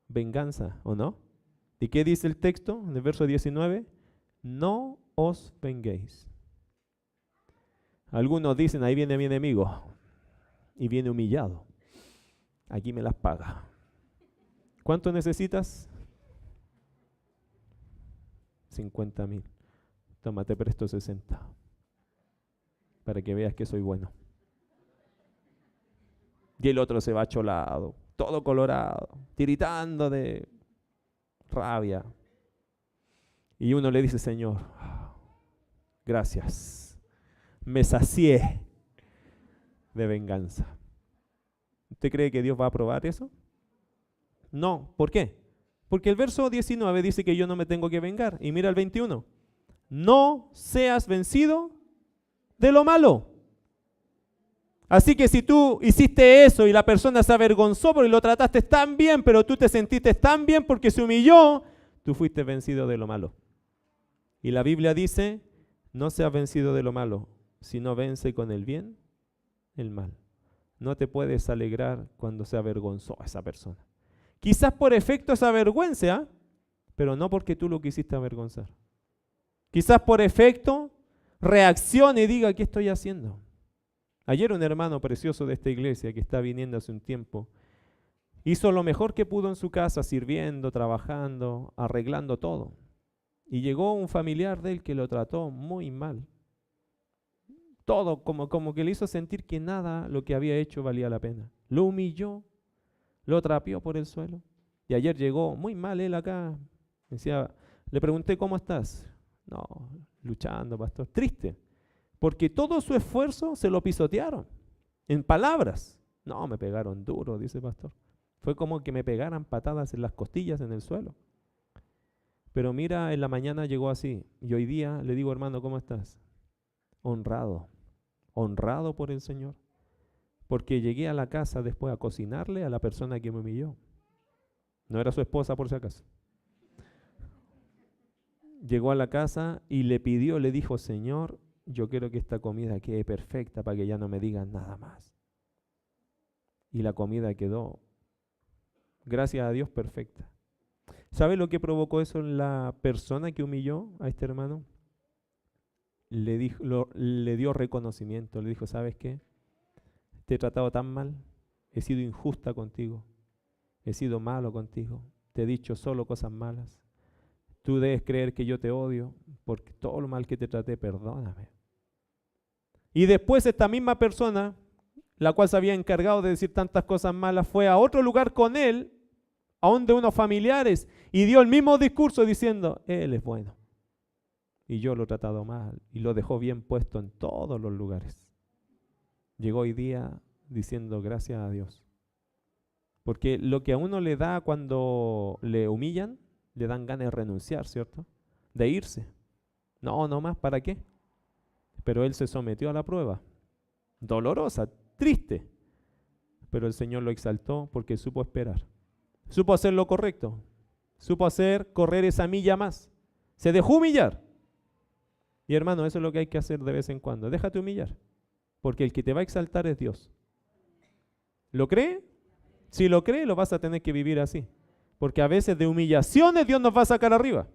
Venganza, ¿o no? ¿Y qué dice el texto en el verso 19? No os venguéis. Algunos dicen, ahí viene mi enemigo y viene humillado. Aquí me las paga. ¿Cuánto necesitas? 50,000. Toma, te presto 60. Para que veas que soy bueno. Y el otro se va cholado, todo colorado, tiritando de rabia. Y uno le dice, Señor, gracias, me sacié de venganza. ¿Usted cree que Dios va a aprobar eso? No, ¿por qué? Porque el verso 19 dice que yo no me tengo que vengar. Y mira el 21. No seas vencido de lo malo. Así que si tú hiciste eso y la persona se avergonzó porque lo trataste tan bien, pero tú te sentiste tan bien porque se humilló, tú fuiste vencido de lo malo. Y la Biblia dice, no seas vencido de lo malo, sino vence con el bien el mal. No te puedes alegrar cuando se avergonzó a esa persona. Quizás por efecto se avergüence, pero no porque tú lo quisiste avergonzar. Quizás por efecto reaccione y diga, ¿qué estoy haciendo? Ayer un hermano precioso de esta iglesia que está viniendo hace un tiempo, hizo lo mejor que pudo en su casa, sirviendo, trabajando, arreglando todo. Y llegó un familiar de él que lo trató muy mal. Todo como que le hizo sentir que nada lo que había hecho valía la pena. Lo humilló, lo trapeó por el suelo. Y ayer llegó muy mal él acá. Decía, le pregunté, ¿cómo estás? No, luchando, pastor. Triste. Porque todo su esfuerzo se lo pisotearon. En palabras. No, me pegaron duro, dice el pastor. Fue como que me pegaran patadas en las costillas en el suelo. Pero mira, en la mañana llegó así. Y hoy día le digo, hermano, ¿cómo estás? Honrado. Honrado por el Señor. Porque llegué a la casa después a cocinarle a la persona que me humilló. No era su esposa por si acaso. Llegó a la casa y le pidió, le dijo, Señor, yo quiero que esta comida quede perfecta para que ya no me digan nada más. Y la comida quedó, gracias a Dios, perfecta. ¿Sabe lo que provocó eso en la persona que humilló a este hermano? Le dio reconocimiento, le dijo, ¿sabes qué? Te he tratado tan mal, he sido injusta contigo, he sido malo contigo, te he dicho solo cosas malas. Tú debes creer que yo te odio porque todo lo mal que te traté, perdóname. Y después esta misma persona, la cual se había encargado de decir tantas cosas malas, fue a otro lugar con él, a donde unos familiares, y dio el mismo discurso diciendo, él es bueno. Y yo lo he tratado mal, y lo dejó bien puesto en todos los lugares. Llegó hoy día diciendo gracias a Dios. Porque lo que a uno le da cuando le humillan, le dan ganas de renunciar, ¿cierto? De irse. No más, ¿para qué? Pero él se sometió a la prueba. Dolorosa, triste. Pero el Señor lo exaltó porque supo esperar. Supo hacer lo correcto. Supo correr esa milla más. Se dejó humillar. Y hermano, eso es lo que hay que hacer de vez en cuando. Déjate humillar. Porque el que te va a exaltar es Dios. ¿Lo cree? Si lo cree, lo vas a tener que vivir así. Porque a veces de humillaciones Dios nos va a sacar arriba.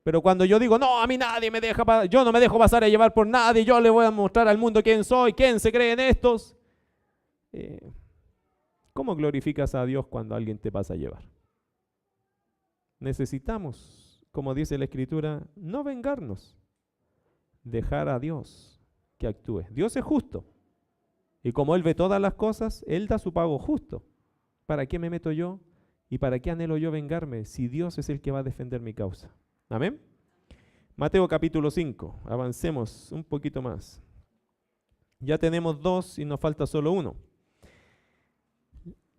Pero cuando yo digo, no, a mí nadie me deja, yo no me dejo pasar a llevar por nadie, yo le voy a mostrar al mundo quién soy, quién se cree en estos. ¿Cómo glorificas a Dios cuando alguien te pasa a llevar? Necesitamos, como dice la Escritura, no vengarnos, dejar a Dios que actúe. Dios es justo. Y como Él ve todas las cosas, Él da su pago justo. ¿Para qué me meto yo? ¿Y para qué anhelo yo vengarme si Dios es el que va a defender mi causa? Amén. Mateo capítulo 5. Avancemos un poquito más. Ya tenemos 2 y nos falta solo 1.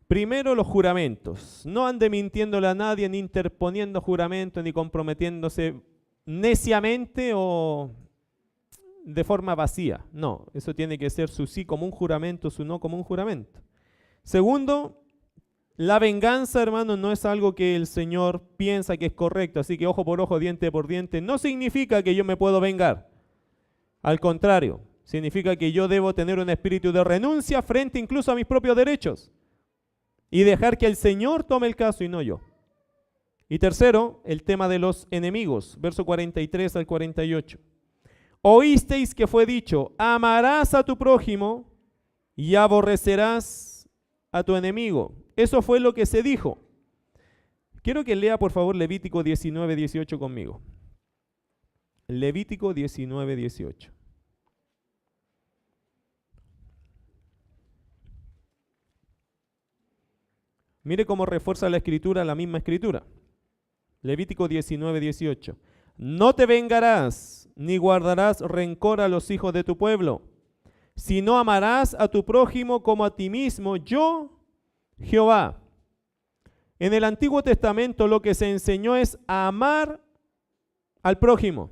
Primero, los juramentos. No ande mintiéndole a nadie, ni interponiendo juramentos, ni comprometiéndose neciamente o de forma vacía. No, eso tiene que ser su sí como un juramento, su no como un juramento. Segundo, La venganza, hermano, no es algo que el Señor piensa que es correcto, así que ojo por ojo, diente por diente, no significa que yo me puedo vengar. Al contrario, significa que yo debo tener un espíritu de renuncia frente incluso a mis propios derechos y dejar que el Señor tome el caso y no yo. Y tercero, el tema de los enemigos, verso 43 al 48. Oísteis que fue dicho, amarás a tu prójimo y aborrecerás a tu enemigo. Eso fue lo que se dijo. Quiero que lea por favor Levítico 19, 18 conmigo. Levítico 19, 18. Mire cómo refuerza la escritura, la misma escritura. Levítico 19, 18. No te vengarás, ni guardarás rencor a los hijos de tu pueblo, sino amarás a tu prójimo como a ti mismo, yo, Jehová. En el Antiguo Testamento lo que se enseñó es amar al prójimo,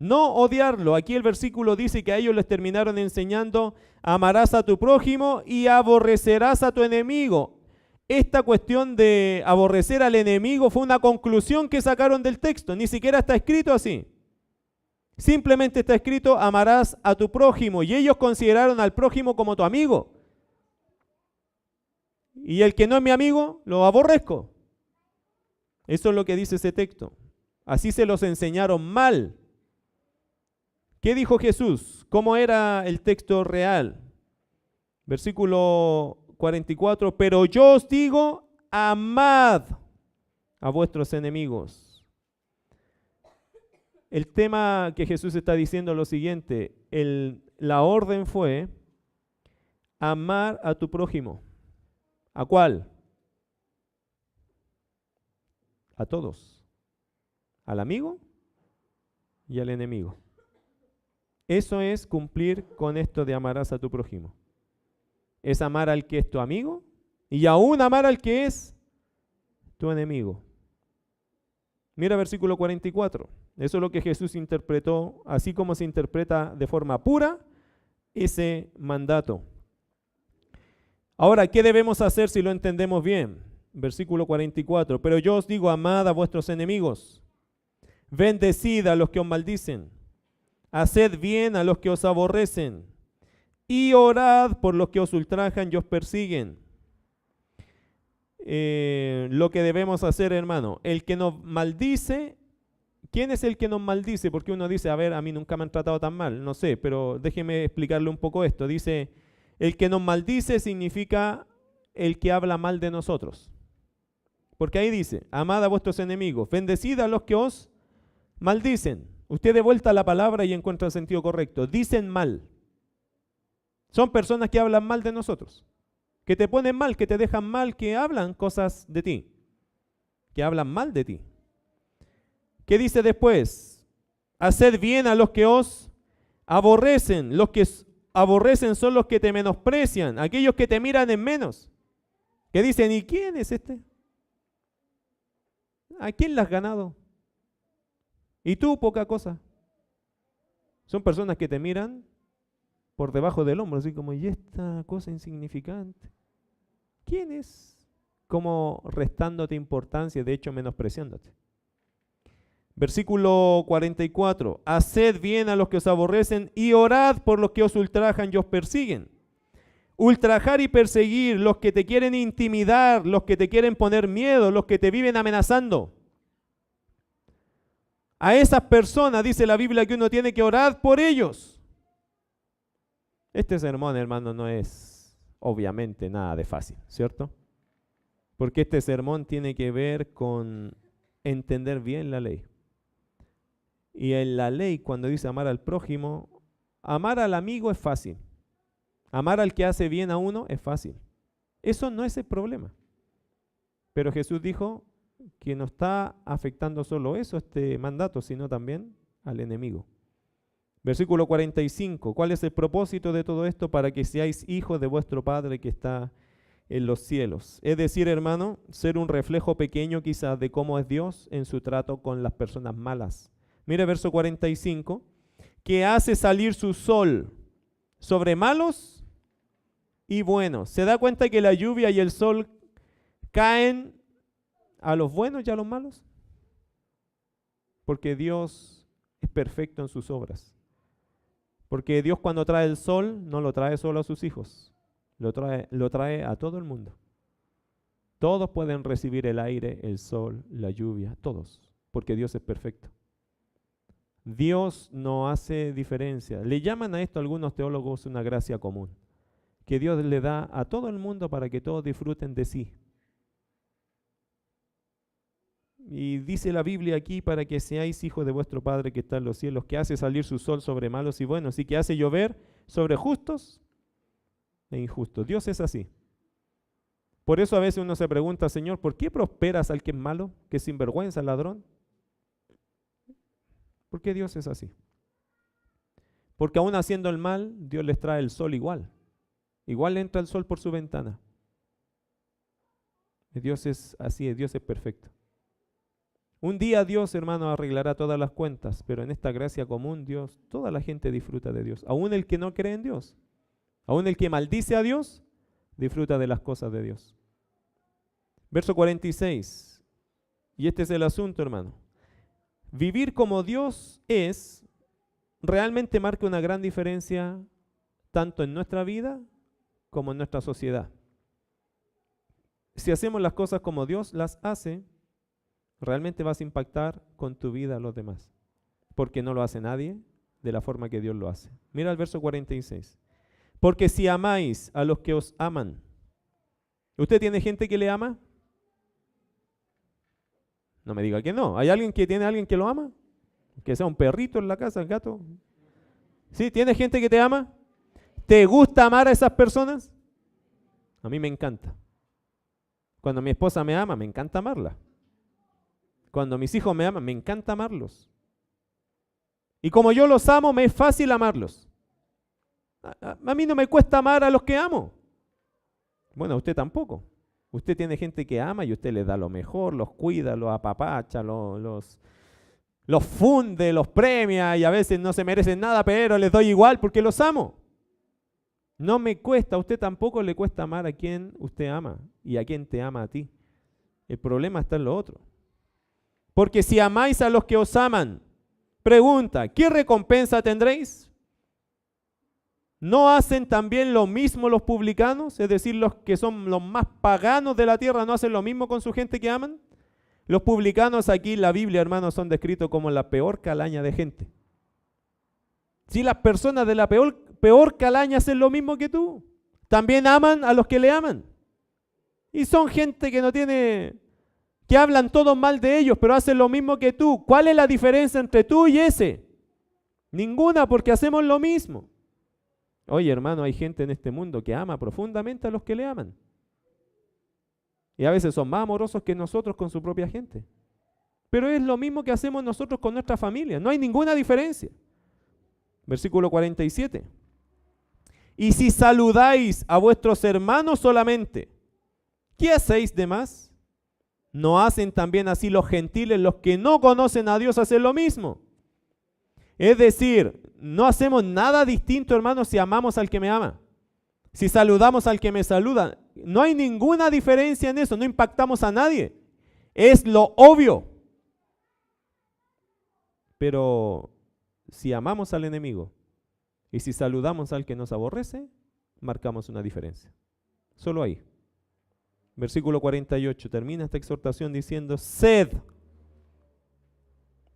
no odiarlo. Aquí el versículo dice que a ellos les terminaron enseñando, amarás a tu prójimo y aborrecerás a tu enemigo. Esta cuestión de aborrecer al enemigo fue una conclusión que sacaron del texto, ni siquiera está escrito así. Simplemente está escrito, amarás a tu prójimo, y ellos consideraron al prójimo como tu amigo. Y el que no es mi amigo, lo aborrezco. Eso es lo que dice ese texto. Así se los enseñaron mal. ¿Qué dijo Jesús? ¿Cómo era el texto real? Versículo 44, pero yo os digo, amad a vuestros enemigos. El tema que Jesús está diciendo es lo siguiente, la orden fue amar a tu prójimo. ¿A cuál? A todos. Al amigo y al enemigo. Eso es cumplir con esto de amarás a tu prójimo. Es amar al que es tu amigo y aún amar al que es tu enemigo. Mira versículo 44. Eso es lo que Jesús interpretó, así como se interpreta de forma pura ese mandato. Ahora, ¿qué debemos hacer si lo entendemos bien? Versículo 44. Pero yo os digo, amad a vuestros enemigos, bendecid a los que os maldicen, haced bien a los que os aborrecen, y orad por los que os ultrajan y os persiguen. Lo que debemos hacer, hermano, el que nos maldice, ¿quién es el que nos maldice? Porque uno dice, a ver, a mí nunca me han tratado tan mal, no sé, pero déjeme explicarle un poco esto. Dice, el que nos maldice significa el que habla mal de nosotros. Porque ahí dice, amad a vuestros enemigos, bendecid a los que os maldicen. Usted de vuelta a la palabra y encuentra el sentido correcto. Dicen mal. Son personas que hablan mal de nosotros, que te ponen mal, que te dejan mal, que hablan cosas de ti, que hablan mal de ti. ¿Qué dice después? Haced bien a los que os aborrecen. Los que aborrecen son los que te menosprecian, aquellos que te miran en menos, que dicen, ¿y quién es este? ¿A quién le has ganado? Y tú, poca cosa. Son personas que te miran por debajo del hombro, así como, ¿y esta cosa insignificante? ¿Quién es? Como restándote importancia, de hecho menospreciándote. Versículo 44, haced bien a los que os aborrecen y orad por los que os ultrajan y os persiguen. Ultrajar y perseguir, los que te quieren intimidar, los que te quieren poner miedo, los que te viven amenazando. A esas personas dice la Biblia que uno tiene que orar por ellos. Este sermón, hermano, no es obviamente nada de fácil, ¿cierto? Porque este sermón tiene que ver con entender bien la ley. Y en la ley, cuando dice amar al prójimo, amar al amigo es fácil. Amar al que hace bien a uno es fácil. Eso no es el problema. Pero Jesús dijo que no está afectando solo eso, este mandato, sino también al enemigo. Versículo 45, ¿cuál es el propósito de todo esto? Para que seáis hijos de vuestro Padre que está en los cielos. Es decir, hermano, ser un reflejo pequeño quizás de cómo es Dios en su trato con las personas malas. Mire verso 45, que hace salir su sol sobre malos y buenos. ¿Se da cuenta que la lluvia y el sol ¿Caen a los buenos y a los malos? Porque Dios es perfecto en sus obras. Porque Dios cuando trae el sol, no lo trae solo a sus hijos, lo trae a todo el mundo. Todos pueden recibir el aire, el sol, la lluvia, todos, porque Dios es perfecto. Dios no hace diferencia. Le llaman a esto algunos teólogos una gracia común, que Dios le da a todo el mundo para que todos disfruten de sí. Y dice la Biblia aquí, para que seáis hijos de vuestro Padre que está en los cielos, que hace salir su sol sobre malos y buenos, y que hace llover sobre justos e injustos. Dios es así. Por eso a veces uno se pregunta, Señor, ¿por qué prosperas al que es malo, que es sinvergüenza, ladrón? ¿Por qué Dios es así? Porque aún haciendo el mal, Dios les trae el sol igual. Igual entra el sol por su ventana. Dios es así, Dios es perfecto. Un día Dios, hermano, arreglará todas las cuentas, pero en esta gracia común, Dios, toda la gente disfruta de Dios. Aún el que no cree en Dios, aún el que maldice a Dios, disfruta de las cosas de Dios. Verso 46. Y este es el asunto, hermano. Vivir como Dios es, realmente marca una gran diferencia tanto en nuestra vida como en nuestra sociedad. Si hacemos las cosas como Dios las hace, realmente vas a impactar con tu vida a los demás, porque no lo hace nadie de la forma que Dios lo hace. Mira el verso 46. Porque si amáis a los que os aman, ¿usted tiene gente que le ama? No me diga que no. ¿Hay alguien que tiene a alguien que lo ama? Que sea un perrito en la casa, el gato. ¿Sí? ¿Tienes gente que te ama? ¿Te gusta amar a esas personas? A mí me encanta. Cuando mi esposa me ama, me encanta amarla. Cuando mis hijos me aman, me encanta amarlos. Y como yo los amo, me es fácil amarlos. A mí no me cuesta amar a los que amo. Bueno, a usted tampoco. Usted tiene gente que ama y usted les da lo mejor, los cuida, los apapacha, los funde, los premia y a veces no se merecen nada, pero les doy igual porque los amo. No me cuesta, a usted tampoco le cuesta amar a quien usted ama y a quien te ama a ti. El problema está en lo otro. Porque si amáis a los que os aman, pregunta, ¿qué recompensa tendréis? ¿No hacen también lo mismo los publicanos? Es decir, los que son los más paganos de la tierra, ¿no hacen lo mismo con su gente que aman? Los publicanos aquí en la Biblia, hermanos, son descritos como la peor calaña de gente. Si las personas de la peor calaña hacen lo mismo que tú, también aman a los que le aman. Y son gente que no tiene, que hablan todos mal de ellos, pero hacen lo mismo que tú. ¿Cuál es la diferencia entre tú y ese? Ninguna, porque hacemos lo mismo. Oye, hermano, hay gente en este mundo que ama profundamente a los que le aman. Y a veces son más amorosos que nosotros con su propia gente. Pero es lo mismo que hacemos nosotros con nuestra familia. No hay ninguna diferencia. Versículo 47. Y si saludáis a vuestros hermanos solamente, ¿qué hacéis de más? ¿No hacen también así los gentiles, los que no conocen a Dios, hacen lo mismo? Es decir, no hacemos nada distinto, hermanos, si amamos al que me ama. Si saludamos al que me saluda. No hay ninguna diferencia en eso, no impactamos a nadie. Es lo obvio. Pero si amamos al enemigo y si saludamos al que nos aborrece, marcamos una diferencia. Solo ahí. Versículo 48, termina esta exhortación diciendo, sed,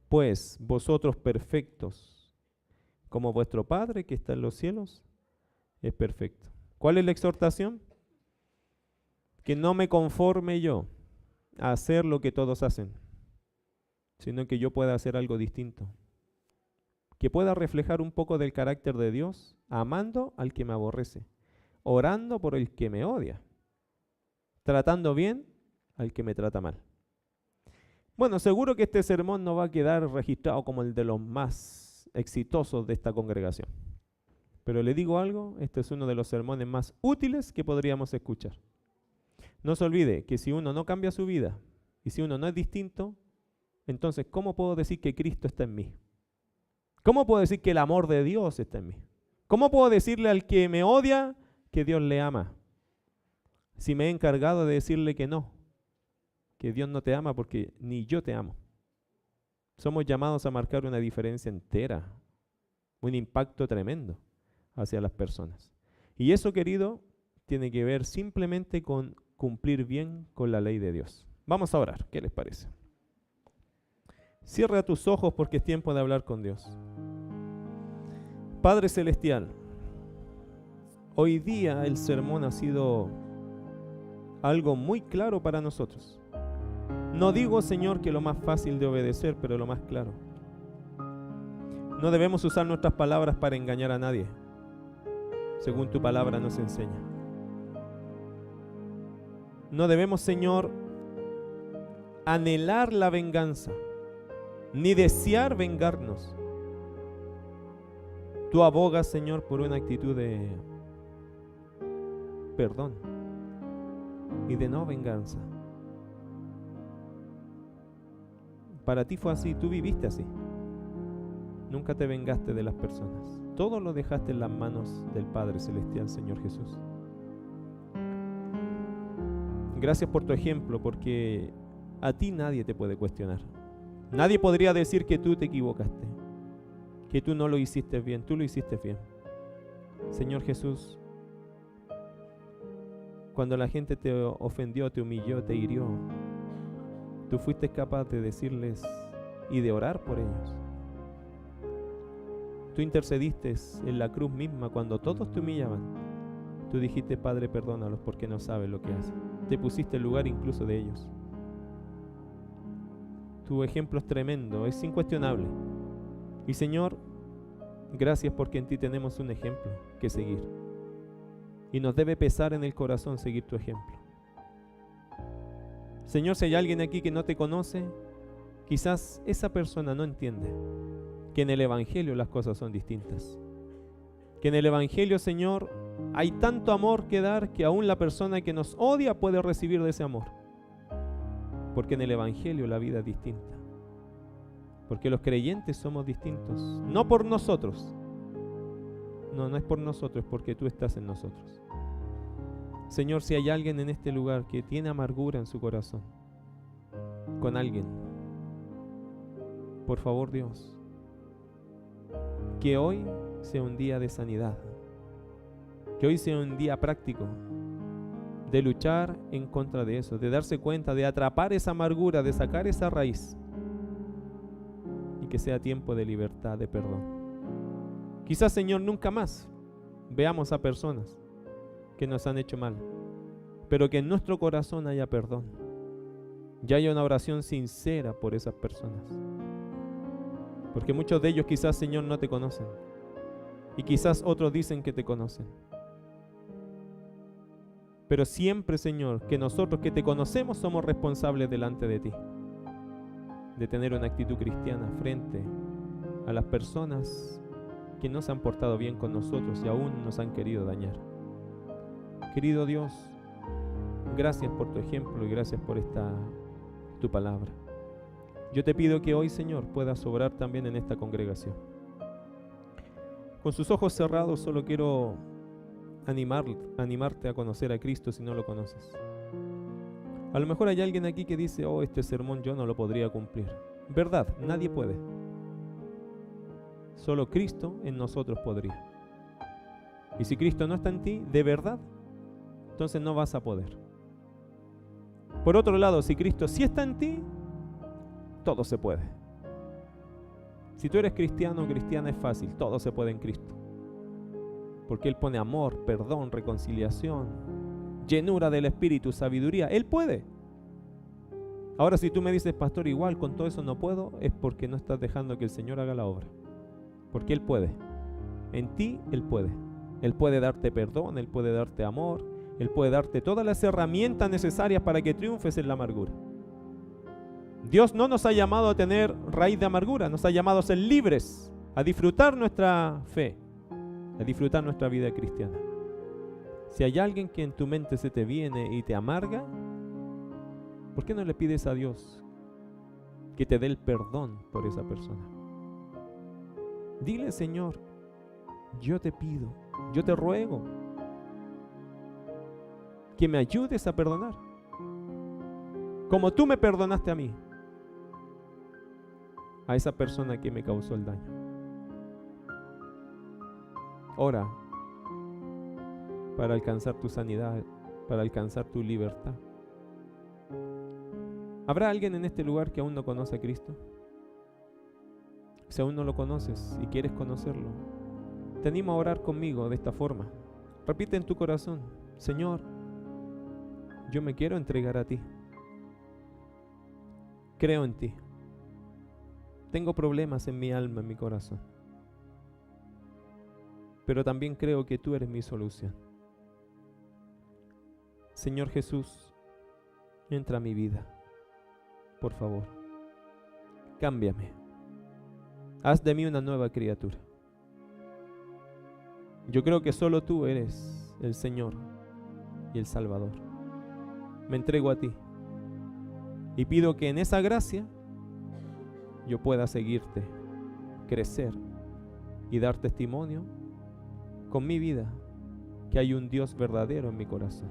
pues, vosotros perfectos, como vuestro Padre que está en los cielos es perfecto. ¿Cuál es la exhortación? Que no me conforme yo a hacer lo que todos hacen, sino que yo pueda hacer algo distinto. Que pueda reflejar un poco del carácter de Dios, amando al que me aborrece, orando por el que me odia, tratando bien al que me trata mal. Bueno, seguro que este sermón no va a quedar registrado como el de los más exitosos de esta congregación. Pero le digo algo, este es uno de los sermones más útiles que podríamos escuchar. No se olvide que si uno no cambia su vida y si uno no es distinto, entonces, ¿cómo puedo decir que Cristo está en mí? ¿Cómo puedo decir que el amor de Dios está en mí? ¿Cómo puedo decirle al que me odia que Dios le ama? Si me he encargado de decirle que no, que Dios no te ama porque ni yo te amo. Somos llamados a marcar una diferencia entera, un impacto tremendo hacia las personas. Y eso, querido, tiene que ver simplemente con cumplir bien con la ley de Dios. Vamos a orar, ¿qué les parece? Cierra tus ojos porque es tiempo de hablar con Dios. Padre Celestial, hoy día el sermón ha sido algo muy claro para nosotros. No digo, Señor, que lo más fácil de obedecer, pero lo más claro. No debemos usar nuestras palabras para engañar a nadie, según tu palabra nos enseña. No debemos, Señor, anhelar la venganza, ni desear vengarnos. Tú abogas, Señor, por una actitud de perdón y de no venganza. Para ti fue así, tú viviste así. Nunca te vengaste de las personas. Todo lo dejaste en las manos del Padre Celestial, Señor Jesús. Gracias por tu ejemplo, porque a ti nadie te puede cuestionar. Nadie podría decir que tú te equivocaste, que tú no lo hiciste bien. Tú lo hiciste bien. Señor Jesús, cuando la gente te ofendió, te humilló, te hirió, tú fuiste capaz de decirles y de orar por ellos. Tú intercediste en la cruz misma cuando todos te humillaban. Tú dijiste, Padre, perdónalos porque no saben lo que hacen. Te pusiste en lugar incluso de ellos. Tu ejemplo es tremendo, es incuestionable. Y Señor, gracias porque en ti tenemos un ejemplo que seguir. Y nos debe pesar en el corazón seguir tu ejemplo. Señor, si hay alguien aquí que no te conoce, quizás esa persona no entiende que en el Evangelio las cosas son distintas. Que en el Evangelio, Señor, hay tanto amor que dar que aún la persona que nos odia puede recibir de ese amor. Porque en el Evangelio la vida es distinta. Porque los creyentes somos distintos. No por nosotros. No es por nosotros, es porque tú estás en nosotros. Señor, si hay alguien en este lugar que tiene amargura en su corazón con alguien, por favor, Dios, que hoy sea un día de sanidad, que hoy sea un día práctico de luchar en contra de eso, de darse cuenta, de atrapar esa amargura, de sacar esa raíz, y que sea tiempo de libertad, de perdón. Quizás, Señor, nunca más veamos a personas que nos han hecho mal, pero que en nuestro corazón haya perdón, ya haya una oración sincera por esas personas. Porque muchos de ellos quizás, Señor, no te conocen. Y quizás otros dicen que te conocen. Pero siempre, Señor, que nosotros que te conocemos somos responsables delante de ti. De tener una actitud cristiana frente a las personas que no se han portado bien con nosotros y aún nos han querido dañar. Querido Dios, gracias por tu ejemplo y gracias por tu palabra. Yo te pido que hoy, Señor, puedas obrar también en esta congregación. Con sus ojos cerrados solo quiero animarte a conocer a Cristo si no lo conoces. A lo mejor hay alguien aquí que dice, oh, este sermón yo no lo podría cumplir. Verdad, nadie puede. Solo Cristo en nosotros podría. Y si Cristo no está en ti, de verdad, entonces no vas a poder. Por otro lado, si Cristo sí está en ti, todo se puede. Si tú eres cristiano o cristiana es fácil, todo se puede en Cristo. Porque Él pone amor, perdón, reconciliación, llenura del Espíritu, sabiduría. Él puede. Ahora si tú me dices, pastor, igual con todo eso no puedo, es porque no estás dejando que el Señor haga la obra. Porque Él puede. En ti Él puede. Él puede darte perdón, Él puede darte amor, Él puede darte todas las herramientas necesarias para que triunfes en la amargura. Dios no nos ha llamado a tener raíz de amargura, nos ha llamado a ser libres, a disfrutar nuestra fe, a disfrutar nuestra vida cristiana. Si hay alguien que en tu mente se te viene y te amarga, ¿por qué no le pides a Dios que te dé el perdón por esa persona? Dile, Señor, yo te pido, yo te ruego que me ayudes a perdonar. como tú me perdonaste a mí, a esa persona que me causó el daño. Ora para alcanzar tu sanidad, para alcanzar tu libertad. ¿Habrá alguien en este lugar que aún no conoce a Cristo? Si aún no lo conoces y quieres conocerlo, te animo a orar conmigo de esta forma. Repite en tu corazón: Señor, yo me quiero entregar a ti. Creo en ti. Tengo problemas en mi alma, en mi corazón. Pero también creo que tú eres mi solución. Señor Jesús, entra a mi vida. Por favor, cámbiame. Haz de mí una nueva criatura. Yo creo que solo tú eres el Señor y el Salvador. Me entrego a ti y pido que en esa gracia yo pueda seguirte, crecer y dar testimonio con mi vida que hay un Dios verdadero en mi corazón.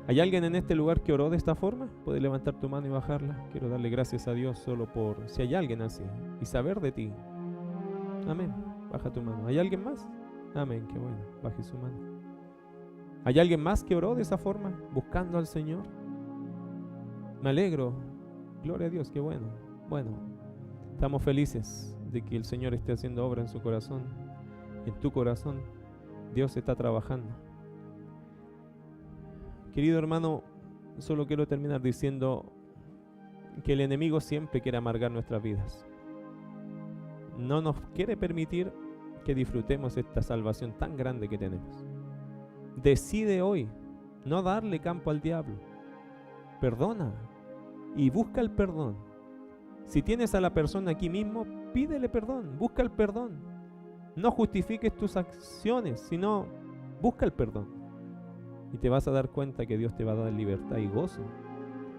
¿Hay alguien en este lugar que oró de esta forma? ¿Puedes levantar tu mano y bajarla? Quiero darle gracias a Dios solo por si hay alguien así y saber de ti. Amén. Baja tu mano. ¿Hay alguien más? Amén. Qué bueno. Baje su mano. ¿Hay alguien más que oró de esa forma, buscando al Señor? Me alegro. Gloria a Dios. Qué bueno. Bueno, estamos felices de que el Señor esté haciendo obra en su corazón, en tu corazón. Dios está trabajando. Querido hermano, solo quiero terminar diciendo que el enemigo siempre quiere amargar nuestras vidas. No nos quiere permitir que disfrutemos esta salvación tan grande que tenemos. Decide hoy no darle campo al diablo. Perdona y busca el perdón. Si tienes a la persona aquí mismo, pídele perdón, busca el perdón. No justifiques tus acciones, sino busca el perdón. Y te vas a dar cuenta que Dios te va a dar libertad y gozo.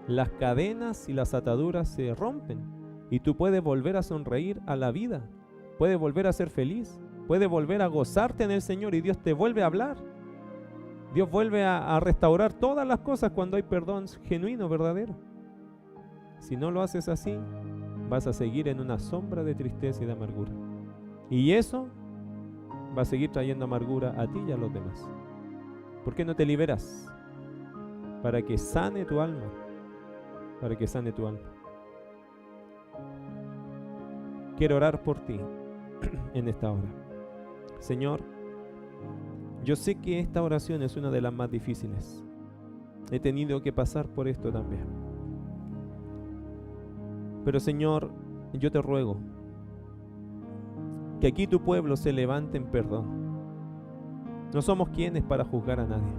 Las cadenas y las ataduras se rompen y tú puedes volver a sonreír a la vida. Puedes volver a ser feliz. Puedes volver a gozarte en el Señor y Dios te vuelve a hablar. Dios vuelve a restaurar todas las cosas cuando hay perdón genuino, verdadero. Si no lo haces así, vas a seguir en una sombra de tristeza y de amargura. Y eso va a seguir trayendo amargura a ti y a los demás. ¿Por qué no te liberas? Para que sane tu alma. Para que sane tu alma. Quiero orar por ti en esta hora. Señor, yo sé que esta oración es una de las más difíciles. He tenido que pasar por esto también. Pero Señor, yo te ruego que aquí tu pueblo se levante en perdón. No somos quienes para juzgar a nadie.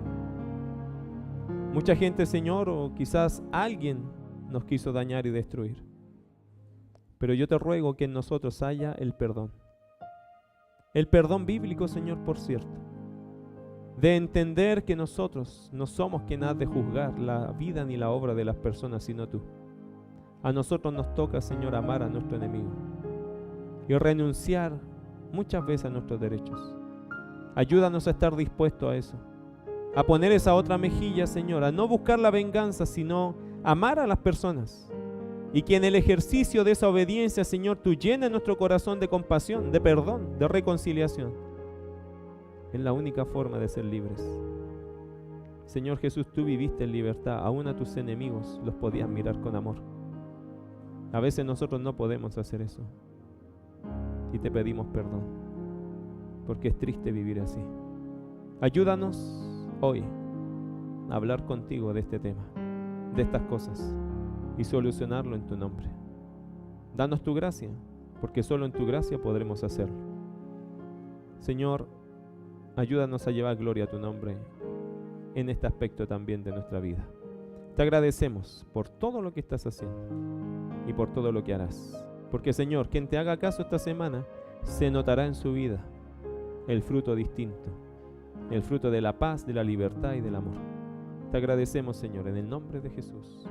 Mucha gente, Señor, o quizás alguien nos quiso dañar y destruir. Pero yo te ruego que en nosotros haya el perdón. El perdón bíblico, Señor, por cierto. De entender que nosotros no somos quien ha de juzgar la vida ni la obra de las personas, sino tú. A nosotros nos toca, Señor, amar a nuestro enemigo y renunciar muchas veces a nuestros derechos. Ayúdanos a estar dispuestos a eso, a poner esa otra mejilla, Señor, a no buscar la venganza, sino amar a las personas. Y que en el ejercicio de esa obediencia, Señor, tú llenes nuestro corazón de compasión, de perdón, de reconciliación. Es la única forma de ser libres. Señor Jesús, tú viviste en libertad, aún a tus enemigos los podías mirar con amor. A veces nosotros no podemos hacer eso y te pedimos perdón, porque es triste vivir así. Ayúdanos hoy a hablar contigo de este tema, de estas cosas, y solucionarlo en tu nombre. Danos tu gracia, porque solo en tu gracia podremos hacerlo. Señor, ayúdanos a llevar gloria a tu nombre en este aspecto también de nuestra vida. Te agradecemos por todo lo que estás haciendo y por todo lo que harás. Porque, Señor, quien te haga caso esta semana, se notará en su vida el fruto distinto, el fruto de la paz, de la libertad y del amor. Te agradecemos, Señor, en el nombre de Jesús.